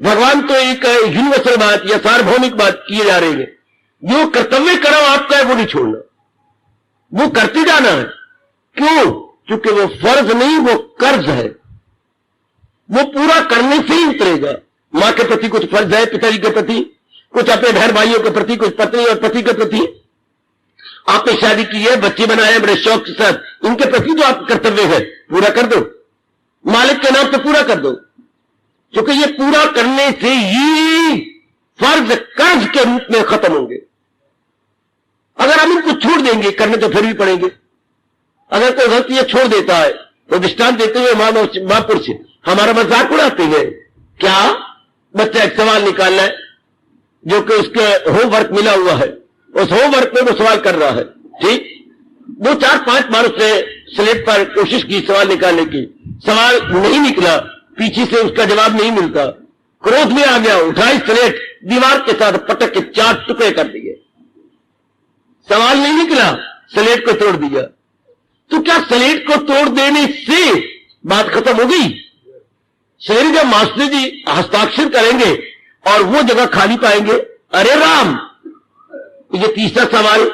भगवान तो एक यूनिवर्सल बात या सार्वभौमिक बात किए जा रही है। जो कर्तव्य कर्म आपका है वो नहीं छोड़ना, वो करते जाना है। क्यों? क्योंकि वो फर्ज नहीं, वो कर्ज है, वो पूरा करने से ही उतरेगा। मां के प्रति कुछ फर्ज है, पिताजी के प्रति कुछ, अपने बहन भाइयों के प्रति कुछ, पत्नी और पति के प्रति। आपने शादी की है, बच्चे बनाए बड़े शौक के साथ, इनके प्रति जो आपका कर्तव्य है पूरा कर दो, मालिक के नाम पे पूरा कर दो। क्योंकि ये पूरा करने से ही फर्ज कर्ज के रूप में खत्म होंगे। अगर हम इनको छोड़ देंगे, करने तो फिर भी पड़ेंगे। अगर कोई गलती छोड़ देता है तो दृष्टांत देते हुए महापुरुष हमारा मजाक उड़ाते हैं। क्या? बच्चा एक सवाल निकालना है जो कि उसके होमवर्क मिला हुआ है, उस होमवर्क में वो सवाल कर रहा है, ठीक, 2 4 5 बार उसने स्लेट पर कोशिश की सवाल निकालने की, सवाल नहीं निकला, पीछे से उसका जवाब नहीं मिलता, क्रोध में आ गया, उठाई स्लेट, दीवार के साथ पटक के 4 टुकड़े कर दिए। सवाल नहीं निकला, स्लेट को तोड़ दिया। तो क्या स्लेट को तोड़ देने से बात खत्म हो गई? शेर जब मास्टर जी हस्ताक्षर करेंगे और वो जगह खाली पाएंगे, अरे राम, ये तीसरा सवाल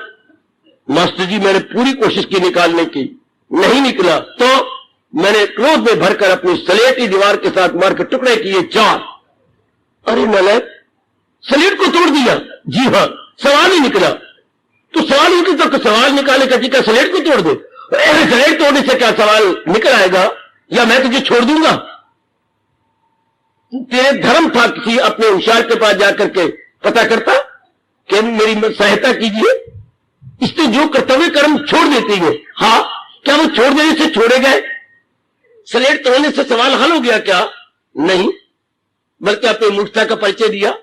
मास्टर जी मैंने पूरी कोशिश की निकालने की, नहीं निकला, तो मैंने क्रोध में भरकर अपनी स्लेट की दीवार के साथ मार के टुकड़े किए 4। अरे नालायक, स्लेट को तोड़ दिया। जी हां, सवाल ही निकला। तो सवाल ही तो सवाल निकाले का क्या स्लेट को तोड़ दे? स्लेट तोड़ने से क्या सवाल निकल आएगा, या मैं तुझे छोड़ दूंगा? तेरे धर्म था किसी अपने होशियार के पास जाकर के पता करता कि मेरी सहायता कीजिए, इससे जो कर्तव्य कर्म छोड़ देती है। हाँ, क्या वो छोड़ देने से छोड़े गए? स्लेट तोड़ने से सवाल हल हो गया क्या? नहीं, बल्कि अपनी मूर्खता का परिचय दिया।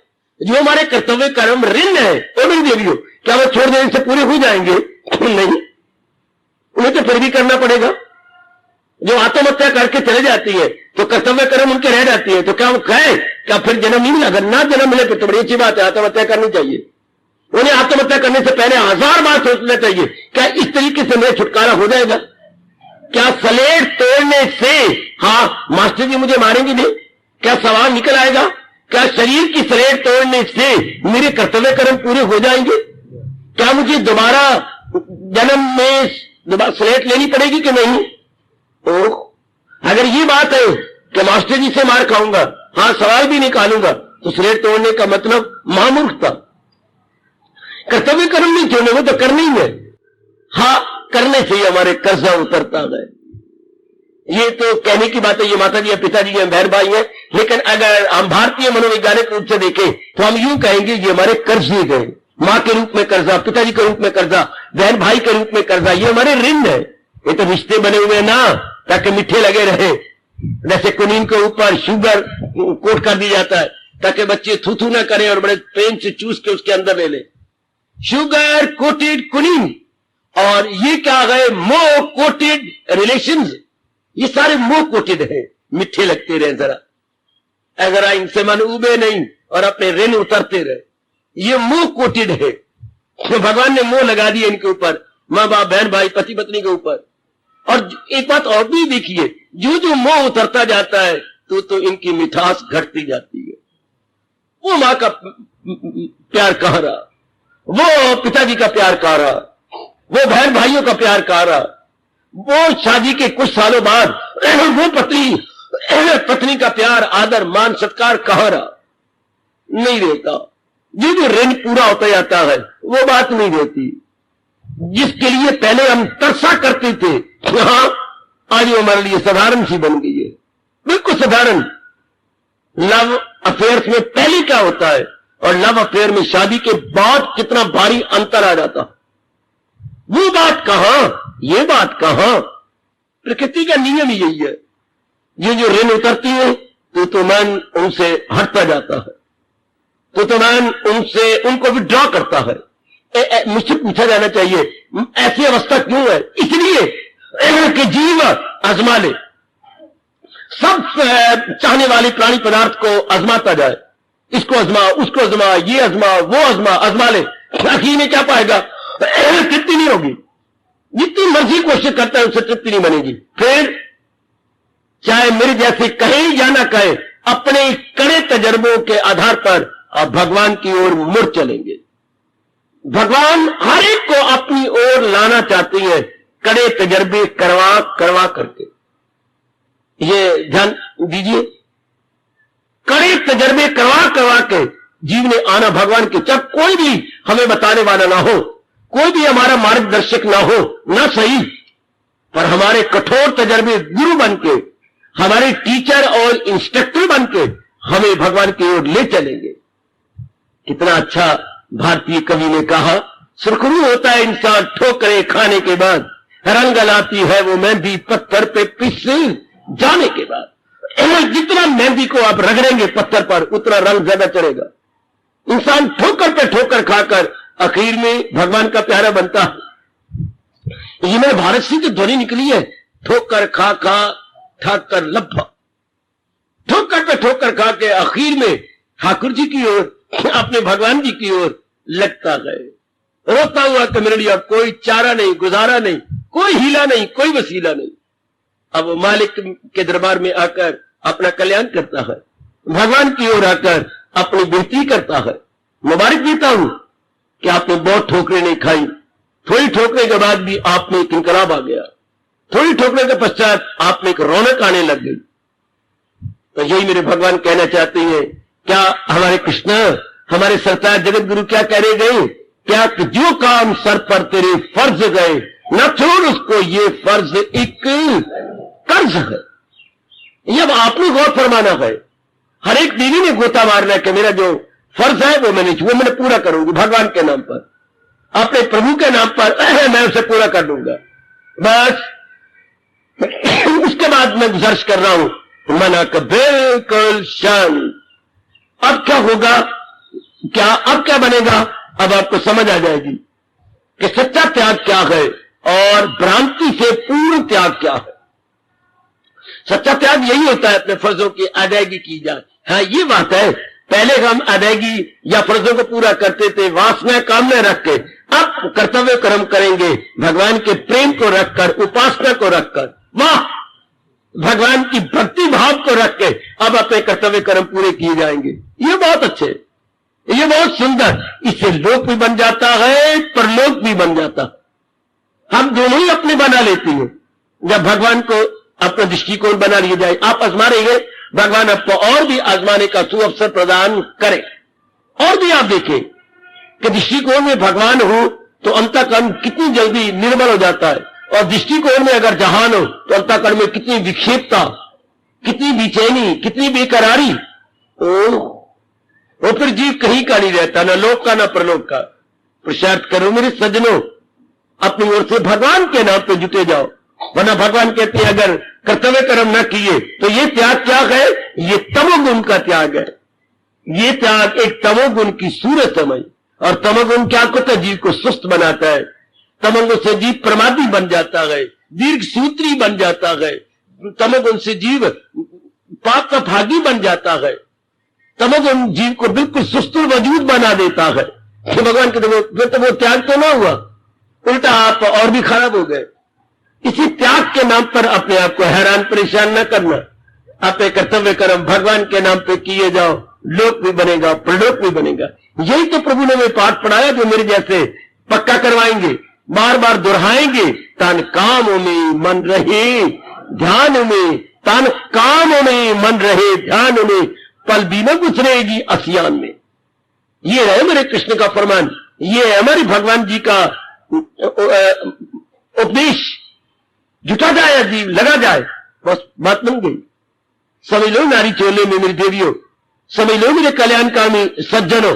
जो हमारे कर्तव्य कर्म ऋण है, वो मेरी देवियों, क्या वो छोड़ देने से पूरे हो जाएंगे? नहीं, उन्हें तो फिर भी करना पड़ेगा। जो आत्महत्या करके चले जाती है तो कर्तव्य कर्म उनके रह जाती है, तो क्या वो कहे क्या फिर जन्म नहीं मिला? अगर ना जन्म मिले तो बड़ी अच्छी बात है, आत्महत्या करनी चाहिए। उन्हें आत्महत्या करने से पहले 1000 बार सोचना चाहिए, क्या इस तरीके से मेरा छुटकारा हो जाएगा? क्या स्लेट तोड़ने से, हाँ मास्टर जी मुझे मारेंगे नहीं, क्या सवाल निकल आएगा? क्या शरीर की स्लेट तोड़ने से मेरे कर्तव्य कर्म पूरे हो जाएंगे? क्या मुझे दोबारा जन्म में दोबारा स्लेट लेनी पड़ेगी कि नहीं? ओह, अगर ये बात है कि मास्टर जी से मार खाऊंगा, हाँ सवाल भी निकालूंगा, तो स्लेट तोड़ने का मतलब महामूर्खता। कर्तव्य कर्म नहीं छोड़ने, वो तो करनी है। हाँ, करने से ही हमारे कर्जा उतरता है। ये तो कहने की बात है, ये माता जी है, पिताजी हैं, बहन भाई हैं, लेकिन अगर हम भारतीय मनोवैज्ञानिक रूप से देखें तो हम यूं कहेंगे ये हमारे कर्ज लिए गए। मां के रूप में कर्जा, पिताजी के रूप में कर्जा, बहन भाई के रूप में कर्जा, ये हमारे ऋण है। ये तो रिश्ते बने हुए ना ताकि मीठे लगे रहे। जैसे कुनीन के ऊपर शुगर कोट कर दिया जाता है ताकि बच्चे थू ना करें और बड़े प्रेम से चूस के उसके अंदर ले ले। शुगर कोटेड कुनीन, और ये क्या है, मोह कोटेड रिलेशंस। ये सारे मोह कोटेड है, मीठे लगते रहे जरा, अगर इनसे मन उबे नहीं और अपने ऋण उतरते रहे। ये मोह कोटेड है, भगवान ने मोह लगा दिए इनके ऊपर, मां बाप, बहन भाई, पति पत्नी के ऊपर। और एक बात और भी देखिए, जो जो मोह उतरता जाता है तो इनकी मिठास घटती जाती है। वो मां का प्यार कहां रहा, वो पिताजी का प्यार कहां रहा, वो बहन भाइयों का प्यार कहां रहा, वो शादी के कुछ सालों बाद वो पत्नी का प्यार, आदर, मान, सत्कार कहां रहा? नहीं रहता। जो ऋण पूरा होता जाता है वो बात नहीं रहती। जिसके लिए पहले हम तरसा करते थे, हाँ आज वो हमारे लिए साधारण सी बन गई है, बिल्कुल साधारण। लव अफेयर्स में पहले क्या होता है और लव अफेयर में शादी के बाद कितना भारी अंतर आ जाता, वो बात कहां, ये बात कहां? प्रकृति का नियम ही यही है। ये जो ऋण उतरती है तो मन उनसे हटता जाता है, तो मन उनसे उनको विड्रॉ करता है। मुझसे पूछा जाना चाहिए ऐसी अवस्था क्यों है? इसलिए कि जीव आजमा ले, सब चाहने वाले प्राणी पदार्थ को आजमाता जाए, इसको आजमा, उसको आजमा, ये आजमा, वो आजमा ले, आखिर में क्या पाएगा? तृप्ति नहीं होगी। जितनी मर्जी कोशिश करता है उससे तृप्ति नहीं बनेगी। फिर चाहे मेरे जैसे कहे या ना कहे, अपने कड़े तजर्बों के आधार पर आप भगवान की ओर मुड़ चलेंगे। भगवान हर एक को अपनी ओर लाना चाहती है, कड़े तजर्बे करवा करके। ये ध्यान दीजिए, कड़े तजर्बे करवा के जीव ने आना भगवान के। जब कोई भी हमें बताने वाला ना हो, कोई भी हमारा मार्गदर्शक ना हो, ना सही, पर हमारे कठोर तजर्बे गुरु बन के, हमारे टीचर और इंस्ट्रक्टर बन के हमें भगवान की ओर ले चलेंगे। कितना अच्छा भारतीय कवि ने कहा, सुरखरू होता है इंसान ठोकरे खाने के बाद, रंग लाती है वो मेहंदी पत्थर पे पिस जाने के बाद। जितना मेहंदी को आप रगड़ेंगे पत्थर पर, उतना रंग ज्यादा चढ़ेगा। इंसान ठोकर पे ठोकर खाकर आखिर में भगवान का प्यारा बनता है। ये मेरे भारत से जो ध्वनि निकली है, ठोकर खा खा ठाक कर लब्बा, ठोकर पे ठोकर खा के आखिर में ठाकुर जी की ओर, अपने भगवान जी की ओर लगता गए, रोता हुआ कि मेरे लिए अब कोई चारा नहीं, गुजारा नहीं, कोई हीला नहीं, कोई वसीला नहीं। अब वो मालिक के दरबार में आकर अपना कल्याण करता है, भगवान की ओर आकर अपनी विनती करता है, मुबारक देता हूं कि आपने बहुत ठोकरें नहीं खाई, थोड़ी ठोकरे के बाद भी आप में एक इनकलाब आ गया, थोड़ी ठोकरे के पश्चात आप में एक रौनक आने लग गई। तो यही मेरे भगवान कहना चाहते हैं। क्या हमारे कृष्ण, हमारे सरताज जगत गुरु क्या कह रहे गए, क्या कि जो काम सर पर तेरे फर्ज गए न छोड़ उसको, ये फर्ज एक कर्ज है। ये अब आपने गौर फरमाना है। हर एक दीदी ने गोता मारना है कि मेरा जो फर्ज है वो मैंने पूरा करूंगी भगवान के नाम पर, अपने प्रभु के नाम पर मैं उसे पूरा कर दूंगा। बस उसके बाद मैं गुजारिश कर रहा हूं, मना का बिल्कुल शांत। अब क्या होगा, अब क्या बनेगा, अब आपको समझ आ जाएगी कि सच्चा त्याग क्या है और भ्रांति से पूर्ण त्याग क्या है। सच्चा त्याग यही होता है अपने फर्जों की अदायगी की जाए। हाँ, ये बात है, पहले हम अदायगी या फर्जों को पूरा करते थे वासना कामना रख के, अब कर्तव्य कर्म करेंगे भगवान के प्रेम को रखकर, उपासना को रखकर, वाह, भगवान की भक्ति भाव को रख के अब अपने कर्तव्य कर्म पूरे किए जाएंगे। ये बहुत अच्छे, ये बहुत सुंदर, इससे लोक भी बन जाता है, परलोक भी बन जाता है। हम दोनों ही अपने बना लेती हैं जब भगवान को अपना दृष्टिकोण बना लिया जाए। आप आजमा रहिए, भगवान आपको और भी आजमाने का सुअवसर प्रदान करे। और भी आप देखें कि दृष्टिकोण में भगवान हो तो अंतःकरण कितनी जल्दी निर्मल हो जाता है, और दृष्टिकोण में अगर जहान हो तो अंतःकरण में कितनी विक्षेपता, कितनी बेचैनी, कितनी बेकरारी। वो फिर जीव कहीं का नहीं रहता, ना लोक का ना परलोक का। पुरुषार्थ करो मेरे सज्जनों, अपनी ओर से भगवान के नाम पे जुटे जाओ, वरना भगवान कहते हैं अगर कर्तव्य कर्म न किए तो ये त्याग है, ये तमोगुण का त्याग है। ये त्याग एक तमोगुण की सूरत समझ, और तमोगुण क्या करता है, जीव को सुस्त बनाता है। तमोगुण से जीव प्रमादी बन जाता है, दीर्घ सूत्री बन जाता है। तमोगुण से जीव पाप का भागी बन जाता है। तमोगुण जीव को बिल्कुल सुस्त वजूद बना देता है। तो भगवान के तो वो त्याग तो ना हुआ, उल्टा आप और भी खराब हो गए। इसी त्याग के नाम पर अपने आप को हैरान परेशान न करना, अपने कर्तव्य कर्म भगवान के नाम पे किए जाओ, लोक भी बनेगा, परलोक भी बनेगा। यही तो प्रभु ने मैं पाठ पढ़ाया जो मेरे जैसे पक्का करवाएंगे, बार बार दोहराएंगे। तन कामों में मन रहे ध्यान में, तन कामों में मन रहे ध्यान में, पल भी न गुजरेगी असियान में। ये है मेरे कृष्ण का फरमान, ये है हमारे भगवान जी का उपदेश। जुटा जाए जीव, लगा जाए, बस बात बन गई। समझ लो नारी चोले में मेरी देवियों, समझ लो मेरे कल्याणकामी सज्जनों,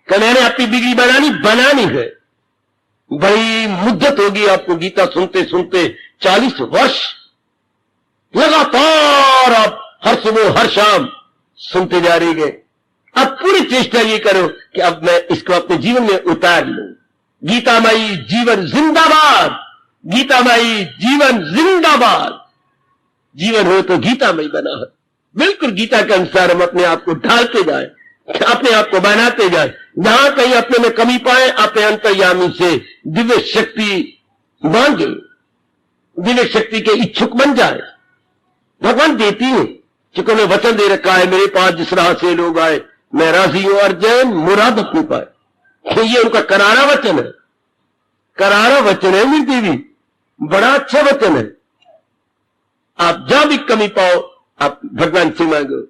कि मैंने अपनी बिगड़ी बनानी है। बड़ी मुद्दत होगी आपको गीता सुनते सुनते, 40 वर्ष लगातार आप हर सुबह हर शाम सुनते जा रही गए। अब पूरी चेष्टा ये करो कि अब मैं इसको अपने जीवन में उतार लूं। गीतामयी जीवन जिंदाबाद, गीतामयी जीवन जिंदाबाद। जीवन हो तो गीतामयी बना है, बिल्कुल गीता के अनुसार हम अपने आप को ढालते जाए, अपने आप को बनाते जाए। जहां कहीं अपने में कमी पाए, अपने अंतर्यामी से दिव्य शक्ति मांगे, दिव्य शक्ति के इच्छुक बन जाए। भगवान देती है, चूंकि उन्हें वचन दे रखा है, मेरे पास जिस राह से लोग आए मैं राजी हूं अर्जन मुराद अपनी पाए। तो ये उनका करारा वचन है, करारा वचन है मेरी देवी, बड़ा अच्छा वचन है। आप जहां भी कमी पाओ आप भगवान से मांगो।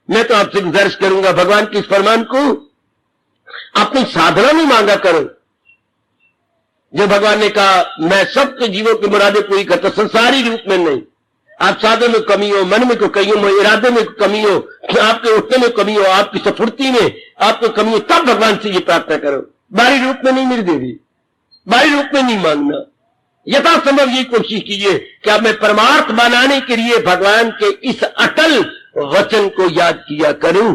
मैं तो आपसे गुजारिश करूंगा भगवान के इस फरमान को अपनी साधना में मांगा करो। जो भगवान ने कहा मैं सबके जीवों की मुरादें पूरी करता, संसारी रूप में नहीं। आप साधन में कमी हो, मन में कोई कमी हो, इरादे में कमी हो, आपके उठने में कमी हो, आपकी स्फूर्ति में आपको कमी हो, तब भगवान से ये प्रार्थना करो। बाहरी रूप में नहीं मेरी देवी, बाहरी रूप में नहीं मांगना। यथासंभव ये कोशिश कीजिए कि अब मैं परमार्थ बनाने के लिए भगवान के इस अटल वचन को याद किया करूं।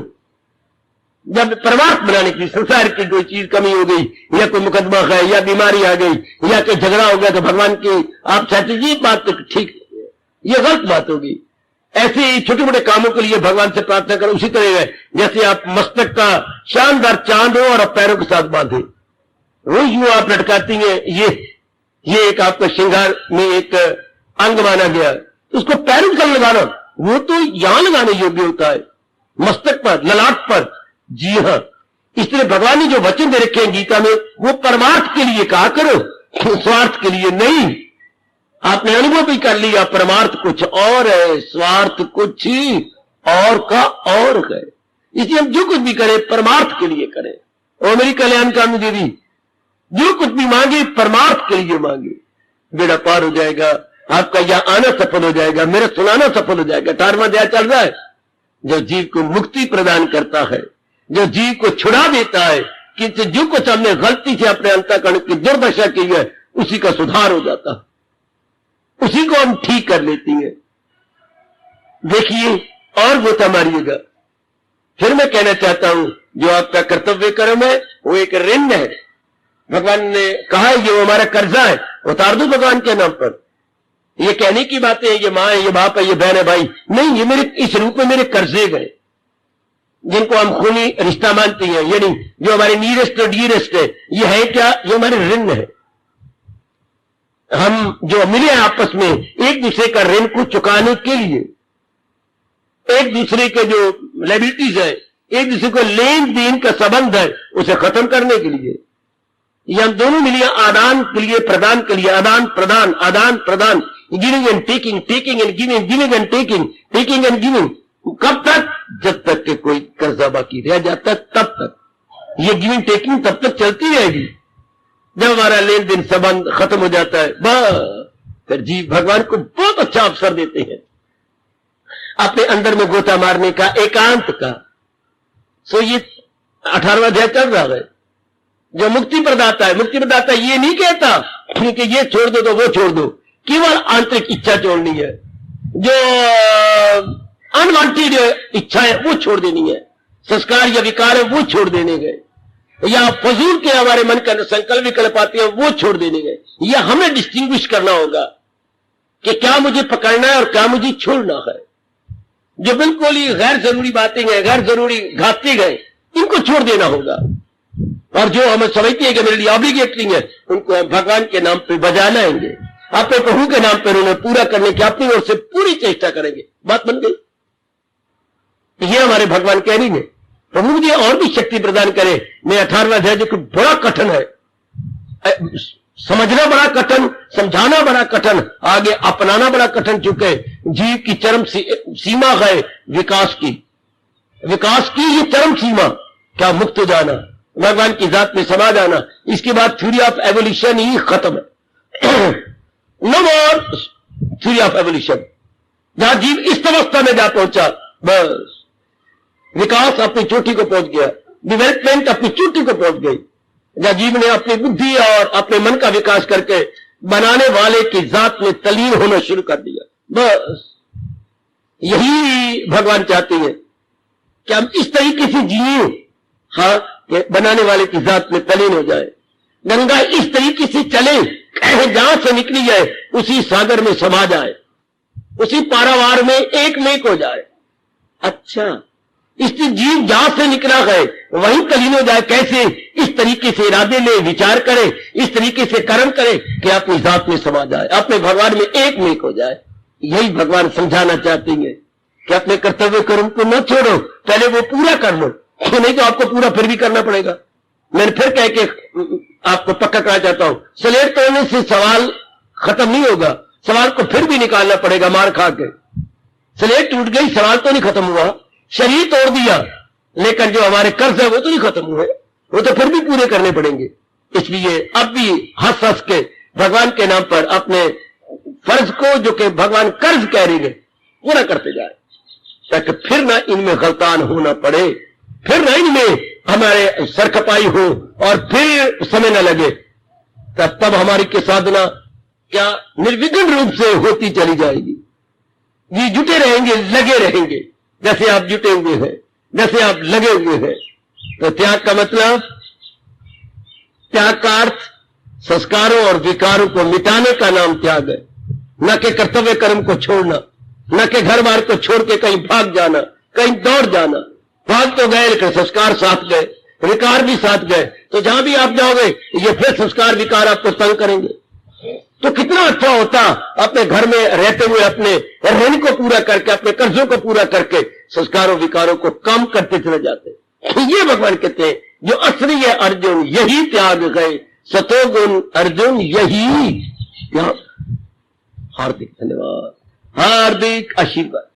जब परमार्थ बनाने की संसार की कोई चीज कमी हो गई या कोई मुकदमा है या बीमारी आ गई या कोई झगड़ा हो गया तो भगवान की आप चाहते जी बात तो ठीक, ये गलत बात होगी। ऐसे छोटे मोटे कामों के लिए भगवान से प्रार्थना करो। उसी तरह है जैसे आप मस्तक का शानदार चांद हो और आप पैरों के साथ बांधे, रोज यूं आप लटकाती हैं, ये एक आपका श्रृंगार में एक अंग माना गया। उसको पैरों के साथ लगाना वो तो यहां लगाने योग्य होता है, मस्तक पर, ललाट पर। जी हां, इसलिए भगवान ने जो वचन दे रखे हैं गीता में वो परमार्थ के लिए कहा करो, स्वार्थ के लिए नहीं। आपने अनुभव भी कर लिया परमार्थ कुछ और है, स्वार्थ कुछ और का और है। इसलिए हम जो कुछ भी करें परमार्थ के लिए करें। और मेरी कल्याणकामी देवी जो कुछ भी मांगे परमार्थ के लिए मांगे, बेड़ा पार हो जाएगा, आपका यहां आना सफल हो जाएगा, मेरा सुनाना सफल हो जाएगा। 18वां अध्याय चल रहा है, जो जीव को मुक्ति प्रदान करता है, जो जीव को छुड़ा देता है कि जो कुछ हमने गलती से अपने अंतःकरण की दुर्दशा की है उसी का सुधार हो जाता है, उसी को हम ठीक कर लेती हैं। देखिए और गोता मारिएगा। फिर मैं कहना चाहता हूं जो आपका कर्तव्य कर्म है वो एक ऋण है। भगवान ने कहा है ये वो हमारा कर्जा है, उतार दो भगवान के नाम पर। ये कहने की बातें हैं, ये माँ है, ये बाप है, ये बहन है, भाई नहीं, ये मेरे इस रूप में मेरे कर्जे गए जिनको हम खूनी रिश्ता मानते हैं, यानी जो हमारे नीरेस्ट और डियरेस्ट है, ये है क्या, ये हमारे ऋण है। हम जो मिले आपस में एक दूसरे का ऋण को चुकाने के लिए, एक दूसरे के जो लायबिलिटीज है, एक दूसरे को लेन देन का संबंध है उसे खत्म करने के लिए, ये हम दोनों मिलिए आदान के लिए, प्रदान के लिए, आदान प्रदान, आदान प्रदान, giving and taking, taking and giving, giving and taking, taking and giving. कब तक? जब तक के कोई कर्जा बाकी रह जाता है तब तक ये गिविंग टेकिंग तब तक चलती रहेगी। जब हमारा लेन देन संबंध खत्म हो जाता है बस फिर जीव भगवान को बहुत अच्छा अवसर देते हैं अपने अंदर में गोता मारने का, एकांत का। सो ये 18वां अध्याय चल रहा है। जो मुक्ति प्रदाता है, मुक्ति प्रदाता ये नहीं कहता कि ये छोड़ दो तो वो छोड़ दो, केवल आंतरिक इच्छा छोड़नी है। जो अनवांटेड इच्छा है वो छोड़ देनी है, संस्कार या विकार है वो छोड़ देने गए, या फजूल के हमारे मन के अंदर संकल्प विकल्प आते हैं वो छोड़ देने गए। या हमें डिस्टिंग्विश करना होगा कि क्या मुझे पकड़ना है और क्या मुझे छोड़ना है। जो बिल्कुल ही गैर जरूरी बातें हैं, गैर जरूरी घाते गए, इनको छोड़ देना होगा। और जो हमें समझती है कि मेरे लिए ऑब्लिगेटरी है, उनको हम भगवान के नाम पे बजा लाएंगे, अपने प्रभु के नाम पर उन्हें पूरा करने की अपनी ओर से पूरी चेष्टा करेंगे। बात बन गई। ये हमारे भगवान कह रही है प्रभु मुझे और भी शक्ति प्रदान करे। मैं 18वां अध्याय जो कि बड़ा कठिन है, समझना बड़ा कठिन, समझाना बड़ा कठिन, आगे अपनाना बड़ा कठिन चुके। जीव की चरम सीमा है विकास की, विकास की ये चरम सीमा, क्या मुक्त हो जाना, भगवान की जात में समा जाना। इसके बाद थ्योरी ऑफ एवोल्यूशन ही खत्म है। No more theory of evolution. जहां जीव इस अवस्था में जा पहुंचा बस विकास अपनी चोटी को पहुंच गया, डेवलपमेंट अपनी चोटी को पहुंच गई। जहां जीव ने अपनी बुद्धि और अपने मन का विकास करके बनाने वाले की जात में तलीन होना शुरू कर दिया। बस यही भगवान चाहते हैं कि हम इस तरीके से जिए, हाँ, कि बनाने वाले की जात में तलीन हो जाए। गंगा इस तरीके से चले जहां से निकली जाए उसी सागर में समा जाए, उसी पारावार में एक मेक हो जाए। अच्छा, इससे जीव जहां से निकला है वहीं तलीन हो जाए। कैसे? इस तरीके से इरादे ले, विचार करे, इस तरीके से कर्म करे कि अपनी जात में समा जाए, अपने भगवान में एक मेक हो जाए। यही भगवान समझाना चाहते हैं कि अपने कर्तव्य कर्म को न छोड़ो, पहले वो पूरा कर लो, नहीं तो आपको पूरा फिर भी करना पड़ेगा। मैंने फिर कह के आपको पक्का करना चाहता हूं, स्लेट तोड़ने से सवाल खत्म नहीं होगा, सवाल को फिर भी निकालना पड़ेगा मार खा के। स्लेट टूट गई, सवाल तो नहीं खत्म हुआ, शरीर तोड़ दिया, लेकिन जो हमारे कर्ज है वो तो नहीं खत्म हुए, वो तो फिर भी पूरे करने पड़ेंगे। इसलिए अब भी हंस हंस के भगवान के नाम पर अपने फर्ज को, जो कि भगवान कर्ज कह रही है, पूरा करते जाए, ताकि फिर ना इनमें गलतान होना पड़े, फिर ना इनमें हमारे सरखपाई हो और फिर समय न लगे। तब हमारी की साधना क्या निर्विघ्न रूप से होती चली जाएगी। ये जुटे रहेंगे, लगे रहेंगे, जैसे आप जुटे हुए हैं, जैसे आप लगे हुए हैं। तो त्याग का मतलब, त्याग का अर्थ संस्कारों और विकारों को मिटाने का नाम त्याग है, न कि कर्तव्य कर्म को छोड़ना, न कि घर बार को छोड़ के कहीं भाग जाना, कहीं दौड़ जाना। भाग तो गए लेकिन संस्कार साथ गए, विकार भी साथ गए, तो जहां भी आप जाओगे ये फिर संस्कार विकार आपको तंग करेंगे। तो कितना अच्छा होता अपने घर में रहते हुए अपने ऋण को पूरा करके, अपने कर्जों को पूरा करके संस्कारों विकारों को कम करते चले जाते। ये भगवान कहते हैं जो असली है अर्जुन यही त्याग गए, सतोगुण अर्जुन यही त्याग। हार्दिक धन्यवाद, हार्दिक आशीर्वाद।